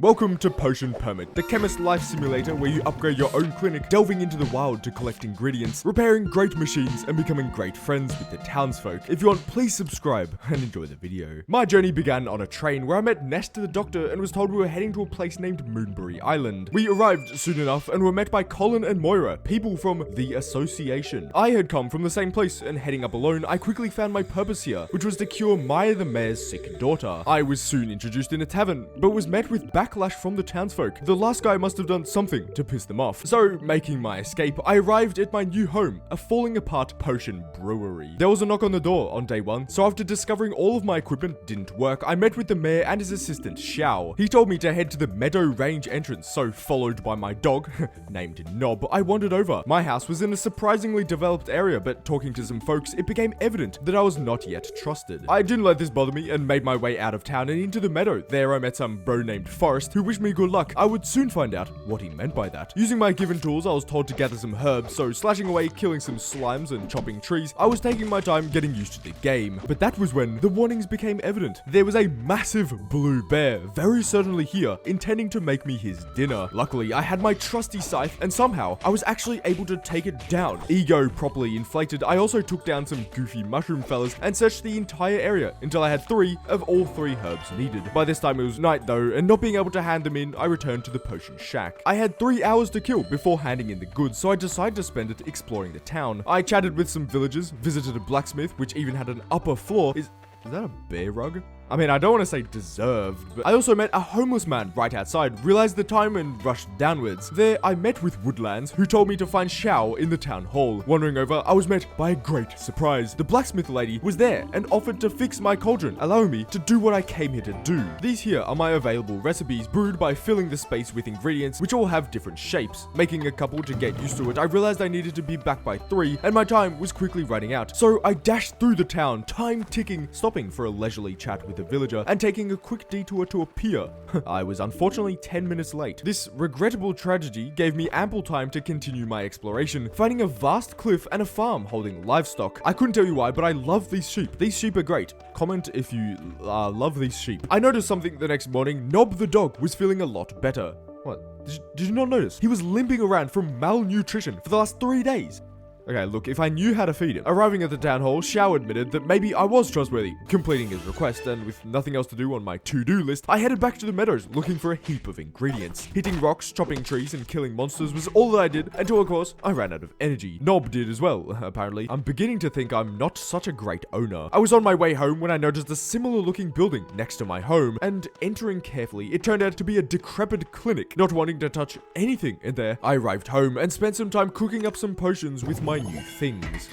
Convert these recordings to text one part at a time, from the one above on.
Welcome to Potion Permit, the chemist life simulator where you upgrade your own clinic, delving into the wild to collect ingredients, repairing great machines, and becoming great friends with the townsfolk. If you want, please subscribe and enjoy the video. My journey began on a train where I met Nesta the doctor and was told we were heading to a place named Moonbury Island. We arrived soon enough and were met by Colin and Moira, people from the Association. I had come from the same place, and heading up alone, I quickly found my purpose here, which was to cure Maya the mayor's sick daughter. I was soon introduced in a tavern, but was met with backlash from the townsfolk. The last guy must have done something to piss them off. So, making my escape, I arrived at my new home, a falling apart potion brewery. There was a knock on the door on day one, so after discovering all of my equipment didn't work, I met with the mayor and his assistant, Xiao. He told me to head to the Meadow Range entrance, so followed by my dog, named Knob, I wandered over. My house was in a surprisingly developed area, but talking to some folks, it became evident that I was not yet trusted. I didn't let this bother me and made my way out of town and into the meadow. There I met some bro named Forrest, who wished me good luck. I would soon find out what he meant by that. Using my given tools, I was told to gather some herbs, so slashing away, killing some slimes, and chopping trees, I was taking my time getting used to the game. But that was when the warnings became evident. There was a massive blue bear, very certainly here, intending to make me his dinner. Luckily, I had my trusty scythe, and somehow, I was actually able to take it down. Ego properly inflated, I also took down some goofy mushroom fellas and searched the entire area until I had 3 of all 3 herbs needed. By this time, it was night though, and not being able to hand them in, I returned to the potion shack. I had 3 hours to kill before handing in the goods, so I decided to spend it exploring the town. I chatted with some villagers, visited a blacksmith, which even had an upper floor. Is that a bear rug? I mean, I don't want to say deserved, but I also met a homeless man right outside, realized the time and rushed downwards. There, I met with Woodlands, who told me to find Xiao in the town hall. Wandering over, I was met by a great surprise. The blacksmith lady was there and offered to fix my cauldron, allowing me to do what I came here to do. These here are my available recipes, brewed by filling the space with ingredients, which all have different shapes. Making a couple to get used to it, I realized I needed to be back by 3, and my time was quickly running out. So I dashed through the town, time ticking, stopping for a leisurely chat with a villager and taking a quick detour to a pier. I was unfortunately 10 minutes late. This regrettable tragedy gave me ample time to continue my exploration, finding a vast cliff and a farm holding livestock. I couldn't tell you why, but I love these sheep. These sheep are great. Comment if you love these sheep. I noticed something the next morning. Knob the dog was feeling a lot better. What? Did you not notice? He was limping around from malnutrition for the last 3 days. Okay, look, if I knew how to feed him. Arriving at the town hall, Xiao admitted that maybe I was trustworthy. Completing his request, and with nothing else to do on my to-do list, I headed back to the meadows looking for a heap of ingredients. Hitting rocks, chopping trees, and killing monsters was all that I did until, of course, I ran out of energy. Knob did as well, apparently. I'm beginning to think I'm not such a great owner. I was on my way home when I noticed a similar-looking building next to my home, and entering carefully, it turned out to be a decrepit clinic. Not wanting to touch anything in there, I arrived home and spent some time cooking up some potions with my new things.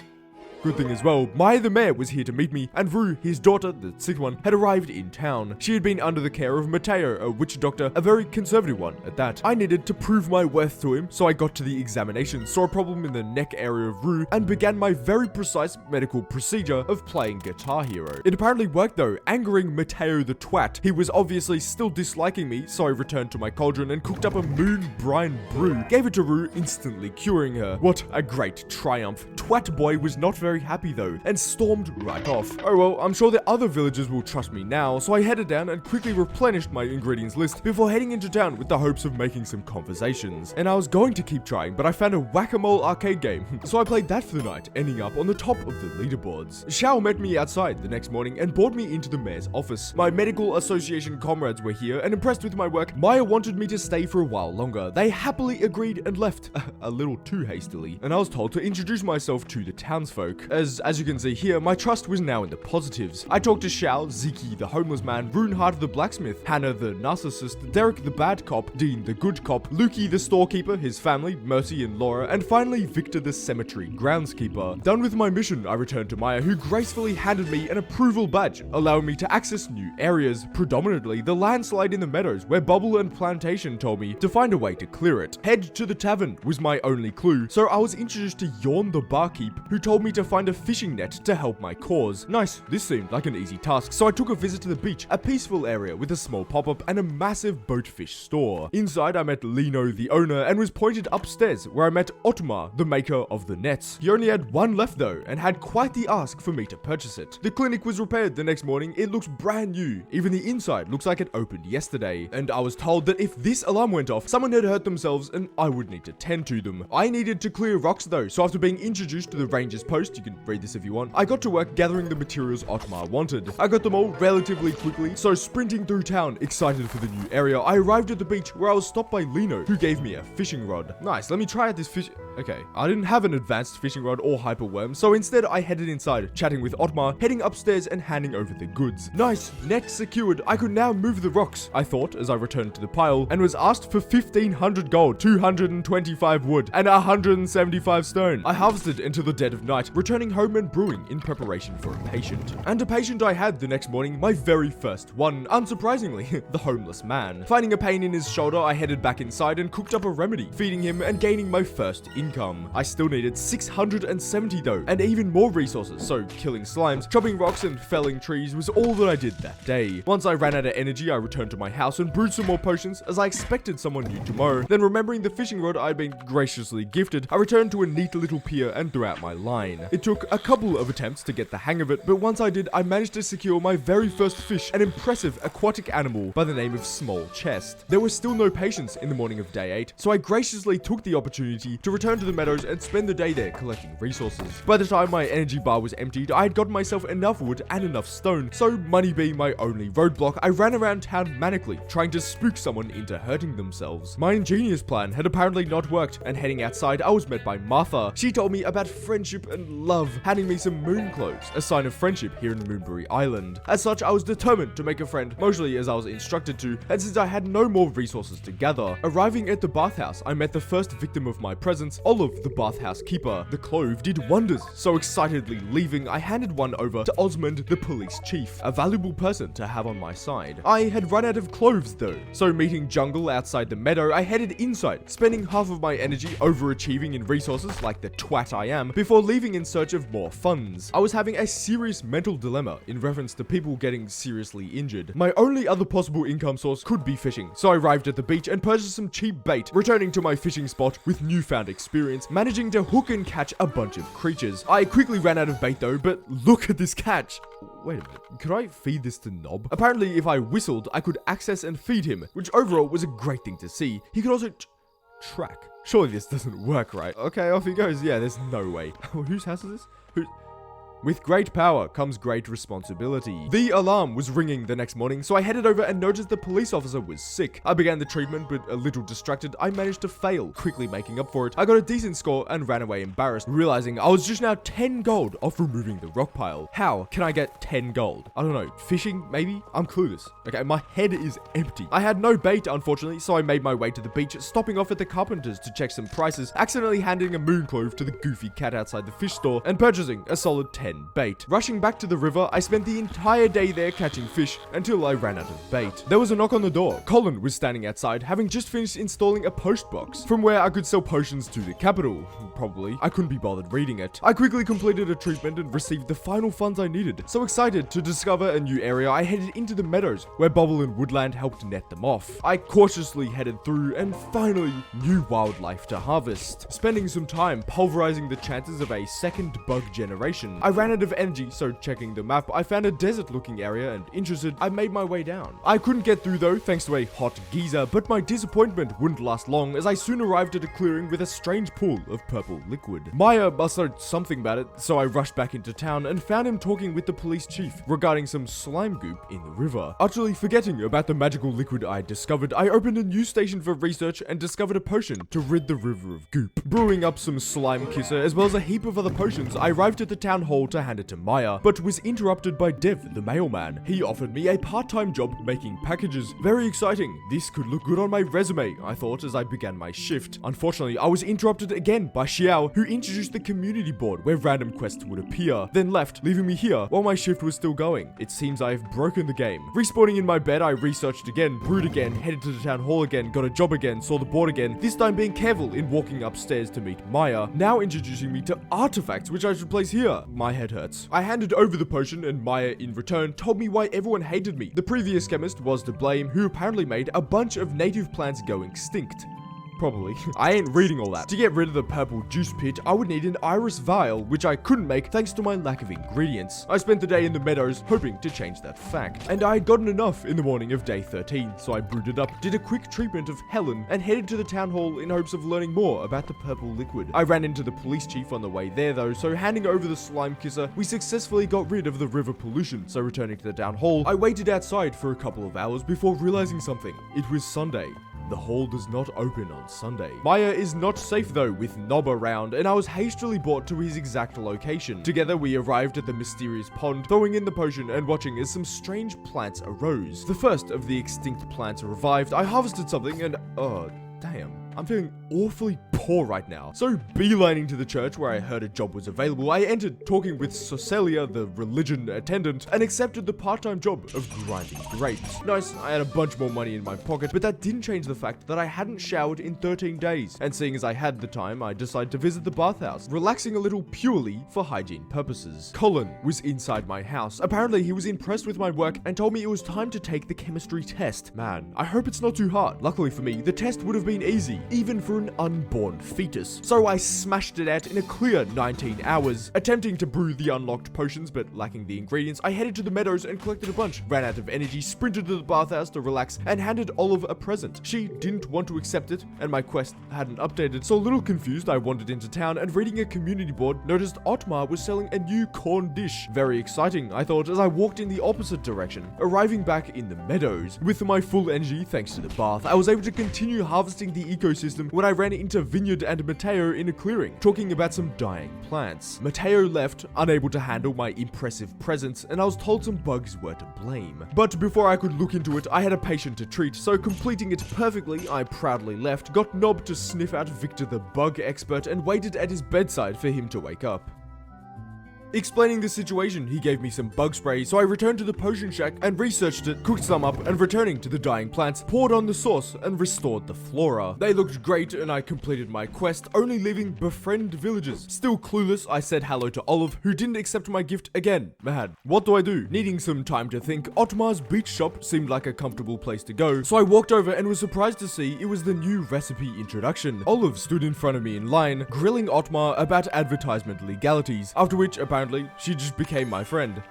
Good thing as well, Maya the mayor was here to meet me, and Rue, his daughter, the 6th one, had arrived in town. She had been under the care of Mateo, a witch doctor, a very conservative one at that. I needed to prove my worth to him, so I got to the examination, saw a problem in the neck area of Rue, and began my very precise medical procedure of playing Guitar Hero. It apparently worked though, angering Mateo the twat. He was obviously still disliking me, so I returned to my cauldron and cooked up a moon brine brew. Gave it to Rue, instantly curing her. What a great triumph. Twat boy was not very happy though, and stormed right off. Oh well, I'm sure the other villagers will trust me now, so I headed down and quickly replenished my ingredients list before heading into town with the hopes of making some conversations. And I was going to keep trying, but I found a whack-a-mole arcade game, so I played that for the night, ending up on the top of the leaderboards. Xiao met me outside the next morning and brought me into the mayor's office. My medical association comrades were here, and impressed with my work, Maya wanted me to stay for a while longer. They happily agreed and left, a little too hastily, and I was told to introduce myself to the townsfolk. As you can see here, my trust was now in the positives. I talked to Xiao, Ziki the homeless man, Runehard the blacksmith, Hannah the narcissist, Derek the bad cop, Dean the good cop, Lukey the storekeeper, his family, Mercy and Laura, and finally Victor the cemetery groundskeeper. Done with my mission, I returned to Maya, who gracefully handed me an approval badge, allowing me to access new areas, predominantly the landslide in the meadows, where Bubble and Plantation told me to find a way to clear it. Head to the tavern was my only clue, so I was introduced to Yawn the barkeep who told me to find a fishing net to help my cause. Nice, this seemed like an easy task, so I took a visit to the beach, a peaceful area with a small pop-up and a massive boatfish store. Inside I met Lino, the owner, and was pointed upstairs where I met Otmar, the maker of the nets. He only had one left though, and had quite the ask for me to purchase it. The clinic was repaired the next morning. It looks brand new. Even the inside looks like it opened yesterday. And I was told that if this alarm went off, someone had hurt themselves and I would need to tend to them. I needed to clear rocks though, so after being introduced to the ranger's post, you can read this if you want, I got to work gathering the materials Otmar wanted. I got them all relatively quickly, so sprinting through town, excited for the new area, I arrived at the beach where I was stopped by Lino, who gave me a fishing rod. Nice, let me try out this fish. Okay, I didn't have an advanced fishing rod or hyperworm, so instead I headed inside, chatting with Otmar, heading upstairs and handing over the goods. Nice, net secured, I could now move the rocks, I thought as I returned to the pile, and was asked for 1,500 gold, 225 wood, and 175 stone. I harvested until the dead of night, returning home and brewing in preparation for a patient. And a patient I had the next morning, my very first one, unsurprisingly, the homeless man. Finding a pain in his shoulder, I headed back inside and cooked up a remedy, feeding him and gaining my first income. I still needed 670 though, and even more resources, so killing slimes, chopping rocks and felling trees was all that I did that day. Once I ran out of energy, I returned to my house and brewed some more potions as I expected someone new tomorrow. Then remembering the fishing rod I'd been graciously gifted, I returned to a neat little pier and threw out my line. It took a couple of attempts to get the hang of it, but once I did, I managed to secure my very first fish, an impressive aquatic animal by the name of Small Chest. There was still no patience in the morning of day 8, so I graciously took the opportunity to return to the meadows and spend the day there collecting resources. By the time my energy bar was emptied, I had gotten myself enough wood and enough stone, so money being my only roadblock, I ran around town manically, trying to spook someone into hurting themselves. My ingenious plan had apparently not worked, and heading outside, I was met by Martha. She told me about friendship and love, handing me some moon cloves, a sign of friendship here in Moonbury Island. As such, I was determined to make a friend, mostly as I was instructed to, and since I had no more resources to gather. Arriving at the bathhouse, I met the first victim of my presence, Olive, the bathhouse keeper. The clove did wonders, so excitedly leaving, I handed one over to Osmond, the police chief, a valuable person to have on my side. I had run out of cloves though, so meeting Jungle outside the meadow, I headed inside, spending half of my energy overachieving in resources like the twat I am, before leaving in search of more funds. I was having a serious mental dilemma in reference to people getting seriously injured. My only other possible income source could be fishing, so I arrived at the beach and purchased some cheap bait, returning to my fishing spot with newfound experience, managing to hook and catch a bunch of creatures. I quickly ran out of bait though, but look at this catch. Wait a minute, could I feed this to Nob? Apparently, if I whistled, I could access and feed him, which overall was a great thing to see. He could also track. Surely this doesn't work, right? Okay, off he goes. Yeah, there's no way. Whose house is this? With great power comes great responsibility. The alarm was ringing the next morning, so I headed over and noticed the police officer was sick. I began the treatment, but a little distracted, I managed to fail, quickly making up for it. I got a decent score and ran away embarrassed, realizing I was just now 10 gold off removing the rock pile. How can I get 10 gold? I don't know, fishing maybe? I'm clueless. Okay, my head is empty. I had no bait, unfortunately, so I made my way to the beach, stopping off at the carpenter's to check some prices, accidentally handing a moon clove to the goofy cat outside the fish store, and purchasing a solid 10 bait. Rushing back to the river, I spent the entire day there catching fish until I ran out of bait. There was a knock on the door. Colin was standing outside, having just finished installing a post box from where I could sell potions to the capital. Probably. I couldn't be bothered reading it. I quickly completed a treatment and received the final funds I needed. So excited to discover a new area, I headed into the meadows where Bubble and Woodland helped net them off. I cautiously headed through and finally new wildlife to harvest. Spending some time pulverizing the chances of a second bug generation. I ran out of energy, so checking the map, I found a desert-looking area, and interested, I made my way down. I couldn't get through though, thanks to a hot geyser, but my disappointment wouldn't last long, as I soon arrived at a clearing with a strange pool of purple liquid. Maya must know something about it, so I rushed back into town and found him talking with the police chief regarding some slime goop in the river. Utterly forgetting about the magical liquid I had discovered, I opened a new station for research and discovered a potion to rid the river of goop. Brewing up some slime kisser, as well as a heap of other potions, I arrived at the town hall hall to hand it to Maya, but was interrupted by Dev, the mailman. He offered me a part-time job making packages. Very exciting. This could look good on my resume, I thought as I began my shift. Unfortunately, I was interrupted again by Xiao, who introduced the community board where random quests would appear, then left, leaving me here while my shift was still going. It seems I have broken the game. Respawning in my bed, I researched again, brewed again, headed to the town hall again, got a job again, saw the board again, this time being careful in walking upstairs to meet Maya, now introducing me to artifacts which I should place here. My head hurts. I handed over the potion and Maya in return told me why everyone hated me. The previous chemist was to blame, who apparently made a bunch of native plants go extinct. Probably. I ain't reading all that. To get rid of the purple juice pit, I would need an iris vial, which I couldn't make thanks to my lack of ingredients. I spent the day in the meadows hoping to change that fact. And I had gotten enough in the morning of day 13, so I brewed it up, did a quick treatment of Helen, and headed to the town hall in hopes of learning more about the purple liquid. I ran into the police chief on the way there though, so handing over the slime kisser, we successfully got rid of the river pollution. So returning to the town hall, I waited outside for a couple of hours before realizing something. It was Sunday. The hall does not open on Sunday. Maya is not safe though, with Nob around, and I was hastily brought to his exact location. Together we arrived at the mysterious pond, throwing in the potion and watching as some strange plants arose. The first of the extinct plants revived. I harvested something and, oh, damn. I'm feeling awfully poor right now. So beelining to the church where I heard a job was available, I entered talking with Socelia, the religion attendant, and accepted the part-time job of grinding grapes. Nice, I had a bunch more money in my pocket, but that didn't change the fact that I hadn't showered in 13 days. And seeing as I had the time, I decided to visit the bathhouse, relaxing a little purely for hygiene purposes. Colin was inside my house. Apparently he was impressed with my work and told me it was time to take the chemistry test. Man, I hope it's not too hard. Luckily for me, the test would have been easy, even for an unborn fetus. So I smashed it out in a clear 19 hours. Attempting to brew the unlocked potions, but lacking the ingredients, I headed to the meadows and collected a bunch. Ran out of energy, sprinted to the bathhouse to relax, and handed Olive a present. She didn't want to accept it, and my quest hadn't updated. So a little confused, I wandered into town and reading a community board, noticed Otmar was selling a new corn dish. Very exciting, I thought, as I walked in the opposite direction, arriving back in the meadows. With my full energy, thanks to the bath, I was able to continue harvesting the ecosystem when I ran into Vineyard and Mateo in a clearing, talking about some dying plants. Mateo left, unable to handle my impressive presence, and I was told some bugs were to blame. But before I could look into it, I had a patient to treat, so completing it perfectly, I proudly left, got Nob to sniff out Victor the bug expert, and waited at his bedside for him to wake up. Explaining the situation, he gave me some bug spray, so I returned to the potion shack and researched it, cooked some up, and returning to the dying plants, poured on the sauce and restored the flora. They looked great and I completed my quest, only leaving befriend villagers. Still clueless, I said hello to Olive, who didn't accept my gift again. Man, what do I do? Needing some time to think, Otmar's beach shop seemed like a comfortable place to go, so I walked over and was surprised to see it was the new recipe introduction. Olive stood in front of me in line, grilling Otmar about advertisement legalities, after which apparently she just became my friend.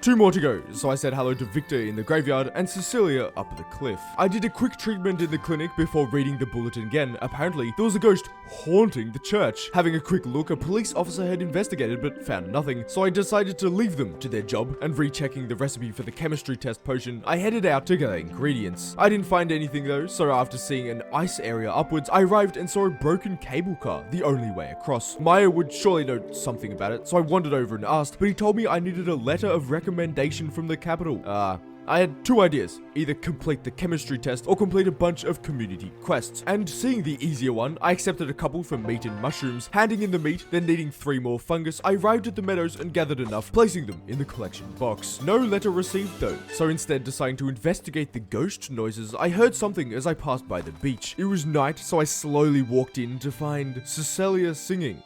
2 more to go, so I said hello to Victor in the graveyard and Cecilia up the cliff. I did a quick treatment in the clinic before reading the bulletin again. Apparently, there was a ghost haunting the church. Having a quick look, a police officer had investigated but found nothing, so I decided to leave them to their job, and rechecking the recipe for the chemistry test potion, I headed out to gather ingredients. I didn't find anything though, so after seeing an ice area upwards, I arrived and saw a broken cable car, the only way across. Maya would surely know something about it, so I wandered over and asked, but he told me I needed a letter of recommendation from the capital. I had 2 ideas, either complete the chemistry test or complete a bunch of community quests. And seeing the easier one, I accepted a couple for meat and mushrooms. Handing in the meat, then needing 3 more fungus, I arrived at the meadows and gathered enough, placing them in the collection box. No letter received though, so instead deciding to investigate the ghost noises, I heard something as I passed by the beach. It was night, so I slowly walked in to find Cecilia singing.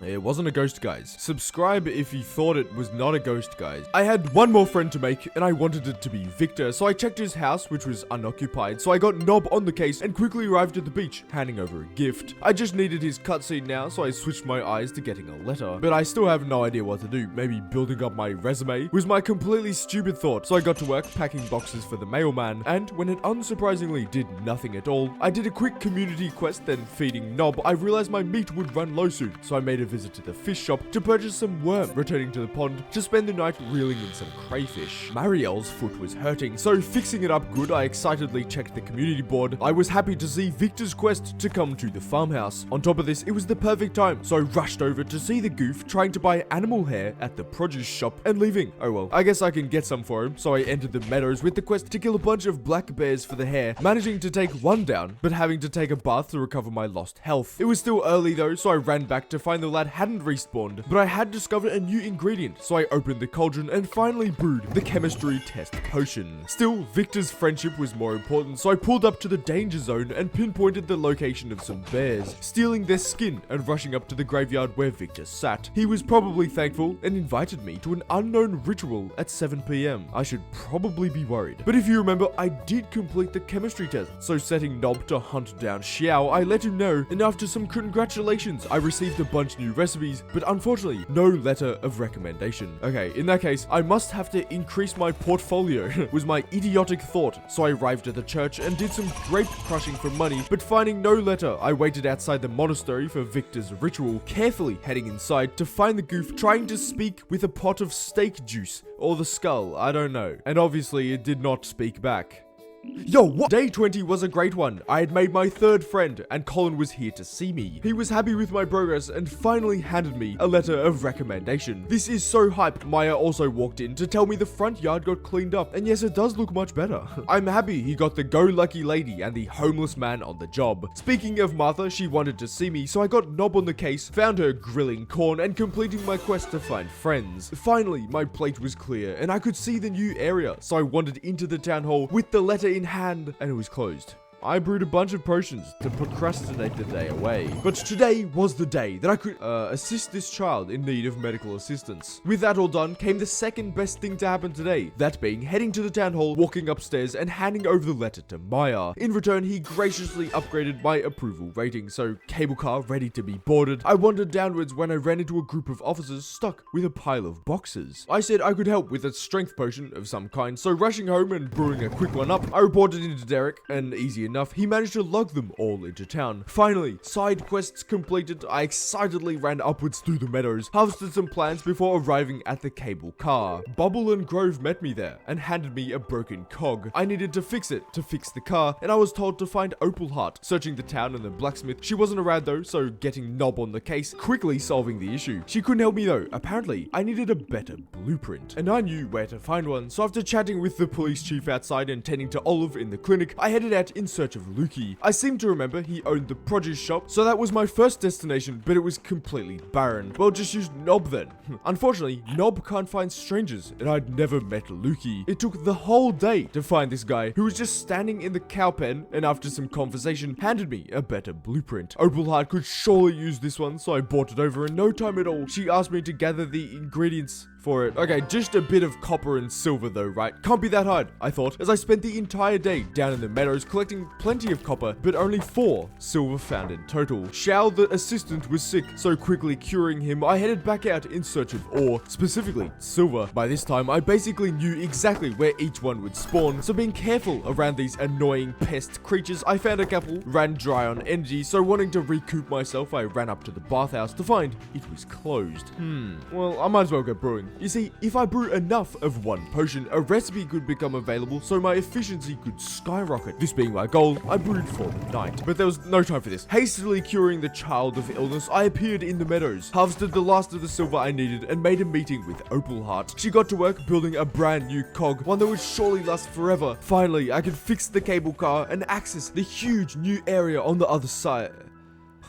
It wasn't a ghost, guys. Subscribe if you thought it was not a ghost, guys. I had 1 more friend to make, and I wanted it to be Victor, so I checked his house, which was unoccupied, so I got Nob on the case and quickly arrived at the beach, handing over a gift. I just needed his cutscene now, so I switched my eyes to getting a letter. But I still have no idea what to do. Maybe building up my resume was my completely stupid thought, so I got to work packing boxes for the mailman, and when it unsurprisingly did nothing at all, I did a quick community quest, then feeding Nob, I realized my meat would run low soon, so I made a visit to the fish shop to purchase some worm, returning to the pond to spend the night reeling in some crayfish. Marielle's foot was hurting, so fixing it up good, I excitedly checked the community board. I was happy to see Victor's quest to come to the farmhouse. On top of this, it was the perfect time, so I rushed over to see the goof trying to buy animal hair at the produce shop and leaving. Oh well, I guess I can get some for him, so I entered the meadows with the quest to kill a bunch of black bears for the hair, managing to take one down, but having to take a bath to recover my lost health. It was still early though, so I ran back to find the lad hadn't respawned, but I had discovered a new ingredient, so I opened the cauldron and finally brewed the chemistry test potion. Still, Victor's friendship was more important, so I pulled up to the danger zone and pinpointed the location of some bears, stealing their skin and rushing up to the graveyard where Victor sat. He was probably thankful and invited me to an unknown ritual at 7 PM. I should probably be worried, but if you remember, I did complete the chemistry test, so setting Nob to hunt down Xiao, I let him know, and after some congratulations, I received a bunch new recipes, but unfortunately, no letter of recommendation. Okay, in that case, I must have to increase my portfolio, was my idiotic thought, so I arrived at the church and did some grape crushing for money, but finding no letter, I waited outside the monastery for Victor's ritual, carefully heading inside to find the goof trying to speak with a pot of steak juice, or the skull, I don't know, and obviously it did not speak back. Yo, what? Day 20 was a great one. I had made my third friend, and Colin was here to see me. He was happy with my progress and finally handed me a letter of recommendation. This is so hype. Maya also walked in to tell me the front yard got cleaned up, and yes, it does look much better. I'm happy he got the go-lucky lady and the homeless man on the job. Speaking of Martha, she wanted to see me, so I got Nob on the case, found her grilling corn, and completing my quest to find friends. Finally, my plate was clear, and I could see the new area, so I wandered into the town hall with the letter in hand, and it was closed. I brewed a bunch of potions to procrastinate the day away. But today was the day that I could assist this child in need of medical assistance. With that all done, came the second best thing to happen today. That being heading to the town hall, walking upstairs, and handing over the letter to Maya. In return, he graciously upgraded my approval rating, so cable car ready to be boarded. I wandered downwards when I ran into a group of officers stuck with a pile of boxes. I said I could help with a strength potion of some kind, so rushing home and brewing a quick one up, I reported into Derek, and easy enough, he managed to lug them all into town. Finally, side quests completed, I excitedly ran upwards through the meadows, harvested some plants before arriving at the cable car. Bubble and Grove met me there and handed me a broken cog. I needed to fix it to fix the car, and I was told to find Opal Heart. Searching the town and the blacksmith, she wasn't around though, so getting Nob on the case, quickly solving the issue. She couldn't help me though. Apparently, I needed a better blueprint, and I knew where to find one, so after chatting with the police chief outside and tending to Olive in the clinic, I headed out in search of Lukey. I seem to remember he owned the produce shop, so that was my first destination, but it was completely barren. Well, just use Nob then. Unfortunately, Nob can't find strangers, and I'd never met Lukey. It took the whole day to find this guy, who was just standing in the cow pen, and after some conversation, handed me a better blueprint. Opal Heart could surely use this one, so I bought it over in no time at all. She asked me to gather the ingredients for it. Okay, just a bit of copper and silver though, right? Can't be that hard, I thought, as I spent the entire day down in the meadows collecting plenty of copper, but only 4 silver found in total. Xiao, the assistant, was sick, so quickly curing him, I headed back out in search of ore, specifically silver. By this time, I basically knew exactly where each one would spawn, so being careful around these annoying pest creatures, I found a couple, ran dry on energy, so wanting to recoup myself, I ran up to the bathhouse to find it was closed. Well, I might as well go brewing. You see, if I brew enough of one potion, a recipe could become available so my efficiency could skyrocket. This being my goal, I brewed for the night. But there was no time for this. Hastily curing the child of illness, I appeared in the meadows, harvested the last of the silver I needed, and made a meeting with Opal Heart. She got to work building a brand new cog, one that would surely last forever. Finally, I could fix the cable car and access the huge new area on the other side.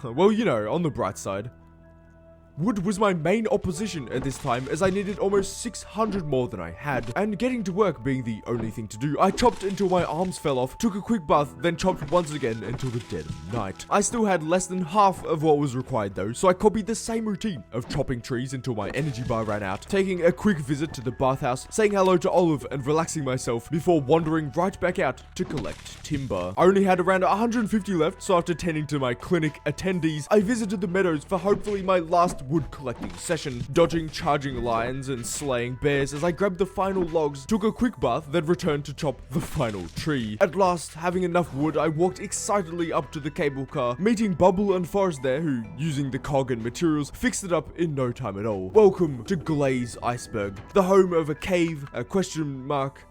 Well, you know, on the bright side. Wood was my main opposition at this time, as I needed almost 600 more than I had, and getting to work being the only thing to do, I chopped until my arms fell off, took a quick bath, then chopped once again until the dead of night. I still had less than half of what was required though, so I copied the same routine of chopping trees until my energy bar ran out, taking a quick visit to the bathhouse, saying hello to Olive and relaxing myself before wandering right back out to collect timber. I only had around 150 left, so after tending to my clinic attendees, I visited the meadows for hopefully my last wood collecting session, dodging charging lions and slaying bears as I grabbed the final logs, took a quick bath, then returned to chop the final tree. At last, having enough wood, I walked excitedly up to the cable car, meeting Bubble and Forrest there, who, using the cog and materials, fixed it up in no time at all. Welcome to Glaze, Iceberg, the home of a cave, a question mark,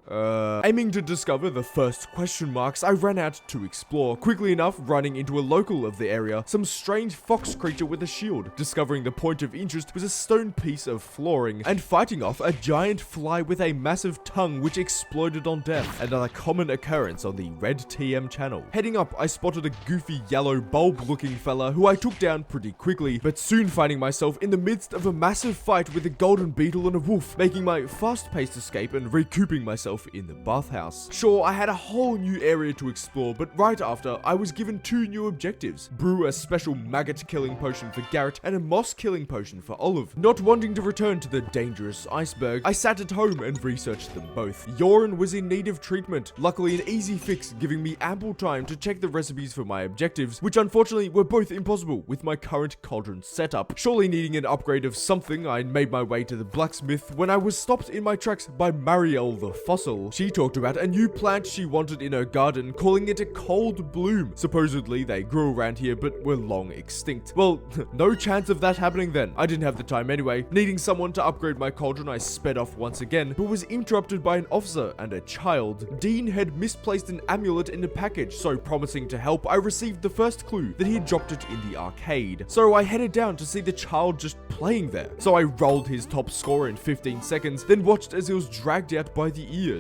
aiming to discover the first question marks, I ran out to explore, quickly enough running into a local of the area, some strange fox creature with a shield. Discovering the point of interest was a stone piece of flooring, and fighting off a giant fly with a massive tongue which exploded on death, another common occurrence on the Red TM channel. Heading up, I spotted a goofy yellow bulb-looking fella who I took down pretty quickly, but soon finding myself in the midst of a massive fight with a golden beetle and a wolf, making my fast-paced escape and recouping myself in the bathhouse. Sure, I had a whole new area to explore, but right after, I was given 2 new objectives. Brew a special maggot killing potion for Garrett and a moss killing potion for Olive. Not wanting to return to the dangerous Iceberg, I sat at home and researched them both. Yoren was in need of treatment, luckily an easy fix giving me ample time to check the recipes for my objectives, which unfortunately were both impossible with my current Cauldron setup. Surely needing an upgrade of something, I made my way to the blacksmith when I was stopped in my tracks by Marielle the Fossil. She talked about a new plant she wanted in her garden, calling it a cold bloom. Supposedly they grew around here but were long extinct. Well, no chance of that happening then. I didn't have the time anyway. Needing someone to upgrade my Cauldron, I sped off once again, but was interrupted by an officer and a child. Dean had misplaced an amulet in a package, so promising to help, I received the first clue that he had dropped it in the arcade. So I headed down to see the child just playing there. So I rolled his top score in 15 seconds, then watched as he was dragged out by the ears.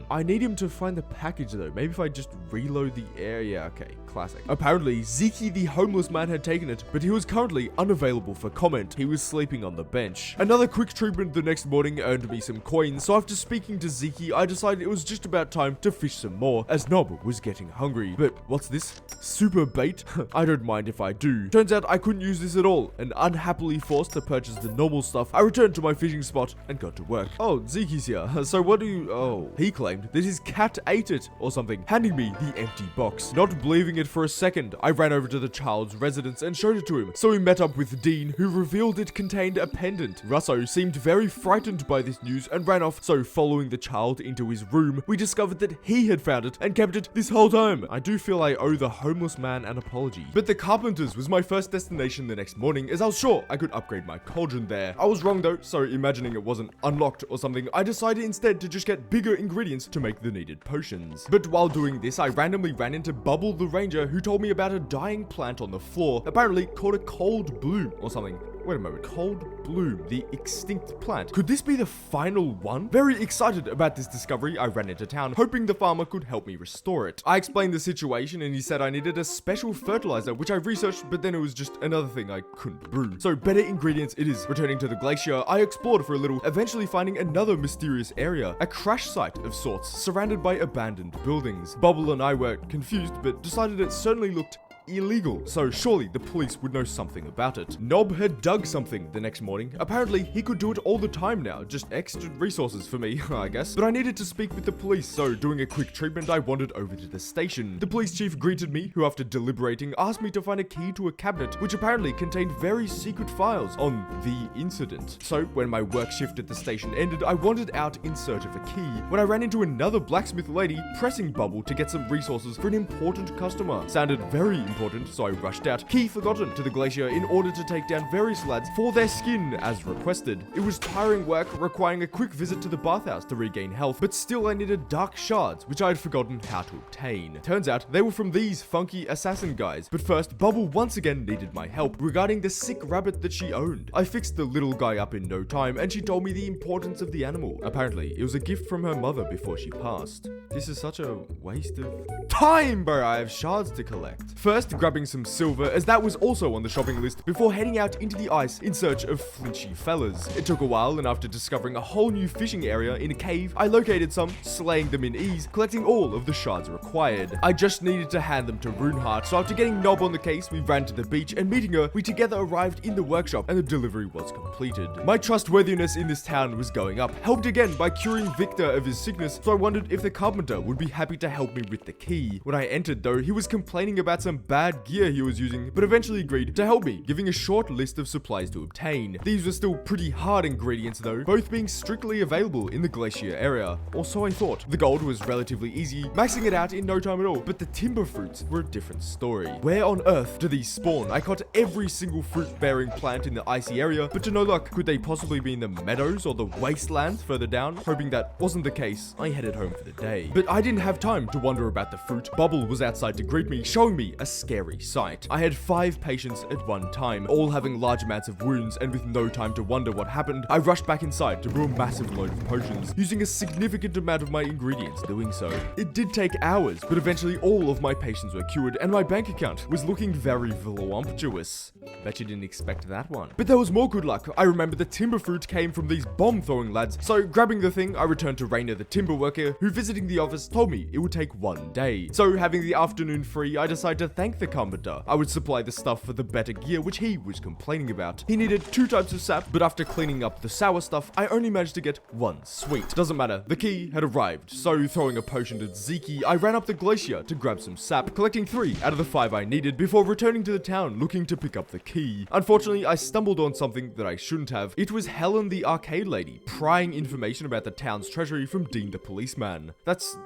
I need him to find the package though. Maybe if I just reload the area. Okay, classic. Apparently, Ziki the homeless man had taken it, but he was currently unavailable for comment. He was sleeping on the bench. Another quick treatment the next morning earned me some coins, so after speaking to Ziki, I decided it was just about time to fish some more, as Nob was getting hungry. But what's this? Super bait? I don't mind if I do. Turns out I couldn't use this at all, and unhappily forced to purchase the normal stuff, I returned to my fishing spot and got to work. Oh, Ziki's here. So what do you... Oh, he claimed that his cat ate it or something, handing me the empty box. Not believing it for a second, I ran over to the child's residence and showed it to him. So we met up with Dean, who revealed it contained a pendant. Russo seemed very frightened by this news and ran off, so following the child into his room, we discovered that he had found it and kept it this whole time. I do feel I owe the homeless man an apology. But the Carpenters was my first destination the next morning, as I was sure I could upgrade my Cauldron there. I was wrong though, so imagining it wasn't unlocked or something, I decided instead to just get bigger ingredients to make the needed potions. But while doing this, I randomly ran into Bubble the Ranger, who told me about a dying plant on the floor, apparently called a cold bloom or something. Wait a moment, cold bloom, the extinct plant. Could this be the final one? Very excited about this discovery, I ran into town, hoping the farmer could help me restore it. I explained the situation and he said I needed a special fertilizer, which I researched, but then it was just another thing I couldn't brew. So better ingredients it is. Returning to the glacier, I explored for a little, eventually finding another mysterious area, a crash site of sorts, surrounded by abandoned buildings. Bubble and I were confused, but decided it certainly looked illegal, so surely the police would know something about it. Nob had dug something the next morning. Apparently, he could do it all the time now, just extra resources for me, I guess. But I needed to speak with the police, so doing a quick treatment, I wandered over to the station. The police chief greeted me, who after deliberating, asked me to find a key to a cabinet, which apparently contained very secret files on the incident. So when my work shift at the station ended, I wandered out in search of a key, when I ran into another blacksmith lady pressing Bubble to get some resources for an important customer. Sounded very important, so I rushed out, key forgotten, to the glacier in order to take down various lads for their skin as requested. It was tiring work, requiring a quick visit to the bathhouse to regain health, but still I needed dark shards, which I had forgotten how to obtain. Turns out they were from these funky assassin guys, but first Bubble once again needed my help regarding the sick rabbit that she owned. I fixed the little guy up in no time, and she told me the importance of the animal. Apparently, it was a gift from her mother before she passed. This is such a waste of time, bro. I have shards to collect. First, grabbing some silver, as that was also on the shopping list, before heading out into the ice in search of flinchy fellas. It took a while, and after discovering a whole new fishing area in a cave, I located some, slaying them in ease, collecting all of the shards required. I just needed to hand them to Runeheart, so after getting Nob on the case, we ran to the beach, and meeting her, we together arrived in the workshop, and the delivery was completed. My trustworthiness in this town was going up, helped again by curing Victor of his sickness, so I wondered if the carpenter would be happy to help me with the key. When I entered though, he was complaining about some bad gear he was using, but eventually agreed to help me, giving a short list of supplies to obtain. These were still pretty hard ingredients though, both being strictly available in the glacier area, or so I thought. The gold was relatively easy, maxing it out in no time at all, but the timber fruits were a different story. Where on earth do these spawn? I caught every single fruit-bearing plant in the icy area, but to no luck. Could they possibly be in the meadows or the wasteland further down? Hoping that wasn't the case, I headed home for the day. But I didn't have time to wonder about the fruit. Bubble was outside to greet me, showing me a scary sight. I had 5 patients at one time, all having large amounts of wounds, and with no time to wonder what happened, I rushed back inside to brew a massive load of potions, using a significant amount of my ingredients doing so. It did take hours, but eventually all of my patients were cured, and my bank account was looking very voluptuous. Bet you didn't expect that one. But there was more good luck. I remember the timber fruit came from these bomb-throwing lads, so grabbing the thing, I returned to Rainer the timber worker, who visiting the office told me it would take 1 day. So having the afternoon free, I decided to thank the carpenter. I would supply the stuff for the better gear which he was complaining about. He needed 2 types of sap, but after cleaning up the sour stuff, I only managed to get 1 sweet. Doesn't matter, the key had arrived, so throwing a potion to Ziki, I ran up the glacier to grab some sap, collecting 3 out of the 5 I needed before returning to the town looking to pick up the key. Unfortunately, I stumbled on something that I shouldn't have. It was Helen the arcade lady, prying information about the town's treasury from Dean the policeman. That's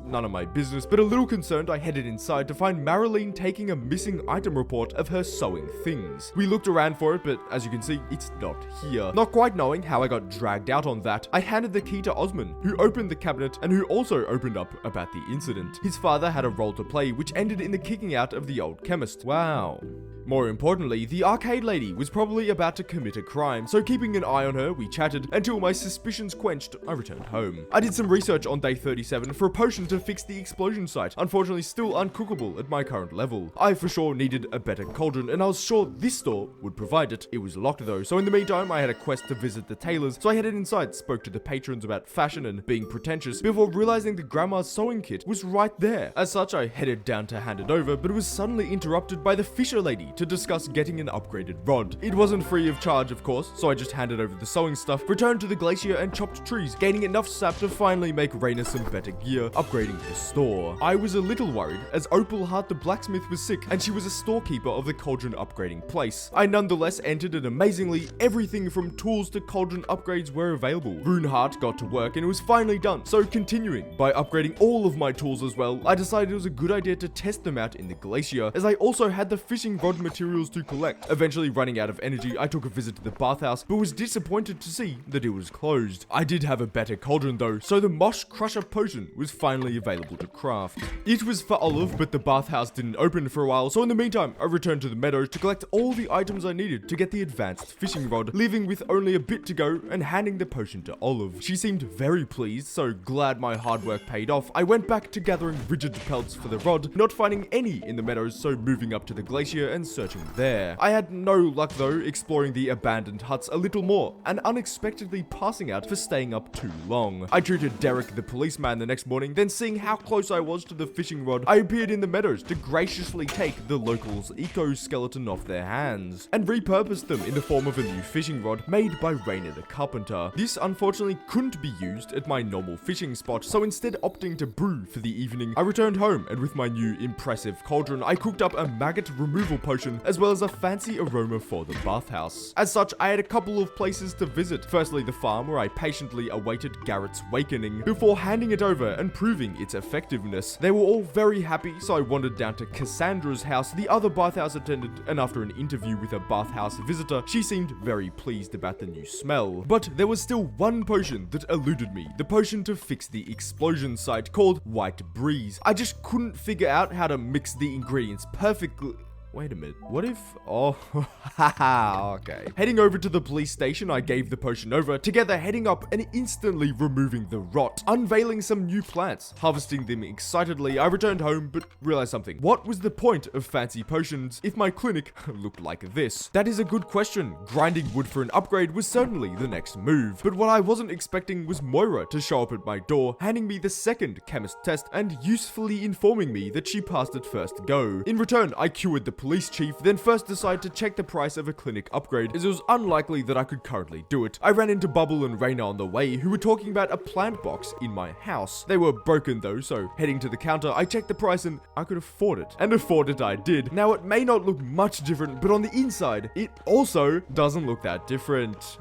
none of my business, but a little concerned, I headed inside to find Marilyn taking a missing item report of her sewing things. We looked around for it, but as you can see, it's not here. Not quite knowing how I got dragged out on that, I handed the key to Osman, who opened the cabinet and who also opened up about the incident. His father had a role to play, which ended in the kicking out of the old chemist. Wow. More importantly, the arcade lady was probably about to commit a crime, so keeping an eye on her, we chatted until my suspicions quenched. I returned home. I did some research on day 37 for a potion to fix the explosion site, unfortunately still uncookable at my current level. I for sure needed a better cauldron, and I was sure this store would provide it. It was locked though, so in the meantime I had a quest to visit the tailors, so I headed inside, spoke to the patrons about fashion and being pretentious, before realizing the grandma's sewing kit was right there. As such, I headed down to hand it over, but it was suddenly interrupted by the fisher lady to discuss getting an upgraded rod. It wasn't free of charge, of course, so I just handed over the sewing stuff, returned to the glacier and chopped trees, gaining enough sap to finally make Rainer some better gear, upgrading the store. I was a little worried, as Opalheart the blacksmith was sick, and she was a storekeeper of the cauldron upgrading place. I nonetheless entered, and amazingly, everything from tools to cauldron upgrades were available. Runeheart got to work, and it was finally done, so continuing by upgrading all of my tools as well, I decided it was a good idea to test them out in the glacier, as I also had the fishing rod materials to collect. Eventually running out of energy, I took a visit to the bathhouse, but was disappointed to see that it was closed. I did have a better cauldron though, so the Mosh Crusher potion was finally available to craft. It was for Olive, but the bathhouse didn't open for a while, so in the meantime, I returned to the meadows to collect all the items I needed to get the advanced fishing rod, leaving with only a bit to go and handing the potion to Olive. She seemed very pleased, so glad my hard work paid off. I went back to gathering rigid pelts for the rod, not finding any in the meadows, so moving up to the glacier and searching there. I had no luck though, exploring the abandoned huts a little more, and unexpectedly passing out for staying up too long. I treated Derek the policeman the next morning, then seeing how close I was to the fishing rod, I appeared in the meadows to graciously take the locals' eco-skeleton off their hands, and repurposed them in the form of a new fishing rod made by Rainer the carpenter. This unfortunately couldn't be used at my normal fishing spot, so instead opting to brew for the evening, I returned home, and with my new impressive cauldron, I cooked up a maggot removal potion, as well as a fancy aroma for the bathhouse. As such, I had a couple of places to visit. Firstly, the farm, where I patiently awaited Garrett's wakening, before handing it over and proving its effectiveness. They were all very happy, so I wandered down to Cassandra's house, the other bathhouse attendant, and after an interview with a bathhouse visitor, she seemed very pleased about the new smell. But there was still one potion that eluded me, the potion to fix the explosion site, called White Breeze. I just couldn't figure out how to mix the ingredients perfectly. Wait a minute, what if... Oh, haha, okay. Heading over to the police station, I gave the potion over, together heading up and instantly removing the rot, unveiling some new plants. Harvesting them excitedly, I returned home, but realized something. What was the point of fancy potions if my clinic looked like this? That is a good question. Grinding wood for an upgrade was certainly the next move, but what I wasn't expecting was Moira to show up at my door, handing me the second chemist test and usefully informing me that she passed it first go. In return, I cured the police chief, then first decided to check the price of a clinic upgrade, as it was unlikely that I could currently do it. I ran into Bubble and Raina on the way, who were talking about a plant box in my house. They were broken though, so heading to the counter, I checked the price and I could afford it. And afford it I did. Now it may not look much different, but on the inside, it also doesn't look that different.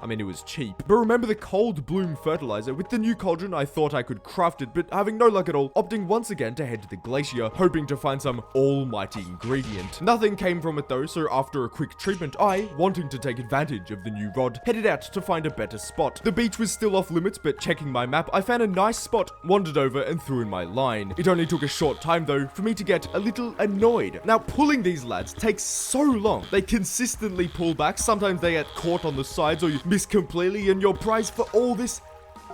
I mean, it was cheap. But remember the cold bloom fertilizer? With the new Cauldron, I thought I could craft it, but having no luck at all, opting once again to head to the glacier, hoping to find some almighty ingredient. Nothing came from it though, so after a quick treatment, I, wanting to take advantage of the new rod, headed out to find a better spot. The beach was still off limits, but checking my map, I found a nice spot, wandered over and threw in my line. It only took a short time though, for me to get a little annoyed. Now, pulling these lads takes so long. They consistently pull back, sometimes they get caught on the sides or you miss completely, and your prize for all this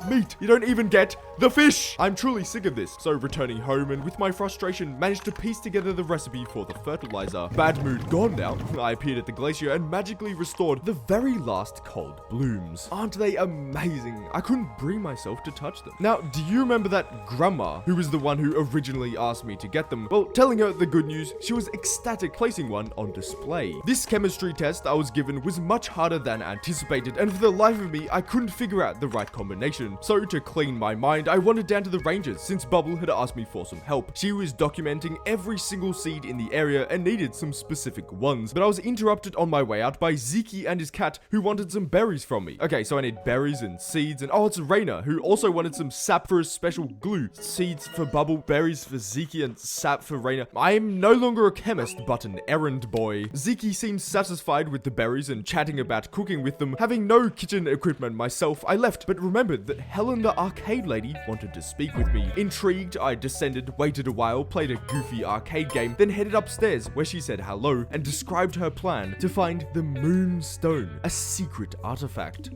meat, you don't even get the fish. I'm truly sick of this. So returning home and with my frustration, managed to piece together the recipe for the fertilizer. Bad mood gone now, I appeared at the glacier and magically restored the very last cold blooms. Aren't they amazing? I couldn't bring myself to touch them. Now, do you remember that grandma who was the one who originally asked me to get them? Well, telling her the good news, she was ecstatic placing one on display. This chemistry test I was given was much harder than anticipated, and for the life of me, I couldn't figure out the right combination. So to clean my mind, I wandered down to the rangers since Bubble had asked me for some help. She was documenting every single seed in the area and needed some specific ones, but I was interrupted on my way out by Ziki and his cat who wanted some berries from me. Okay, so I need berries and seeds, and oh, it's Raina who also wanted some sap for a special glue. Seeds for Bubble, berries for Ziki, and sap for Raina. I am no longer a chemist, but an errand boy. Ziki seemed satisfied with the berries and chatting about cooking with them. Having no kitchen equipment myself, I left, but remembered that Helen the arcade lady wanted to speak with me. Intrigued, I descended, waited a while, played a goofy arcade game, then headed upstairs where she said hello and described her plan to find the Moonstone, a secret artifact.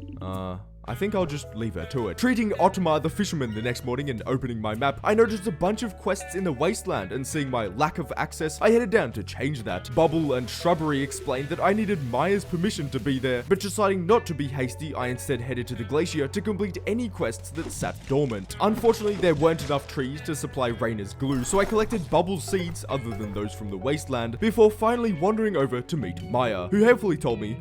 I think I'll just leave her to it. Treating Otmar the fisherman the next morning and opening my map, I noticed a bunch of quests in the Wasteland, and seeing my lack of access, I headed down to change that. Bubble and Shrubbery explained that I needed Maya's permission to be there, but deciding not to be hasty, I instead headed to the glacier to complete any quests that sat dormant. Unfortunately, there weren't enough trees to supply Raina's glue, so I collected Bubble's seeds other than those from the Wasteland, before finally wandering over to meet Maya, who helpfully told me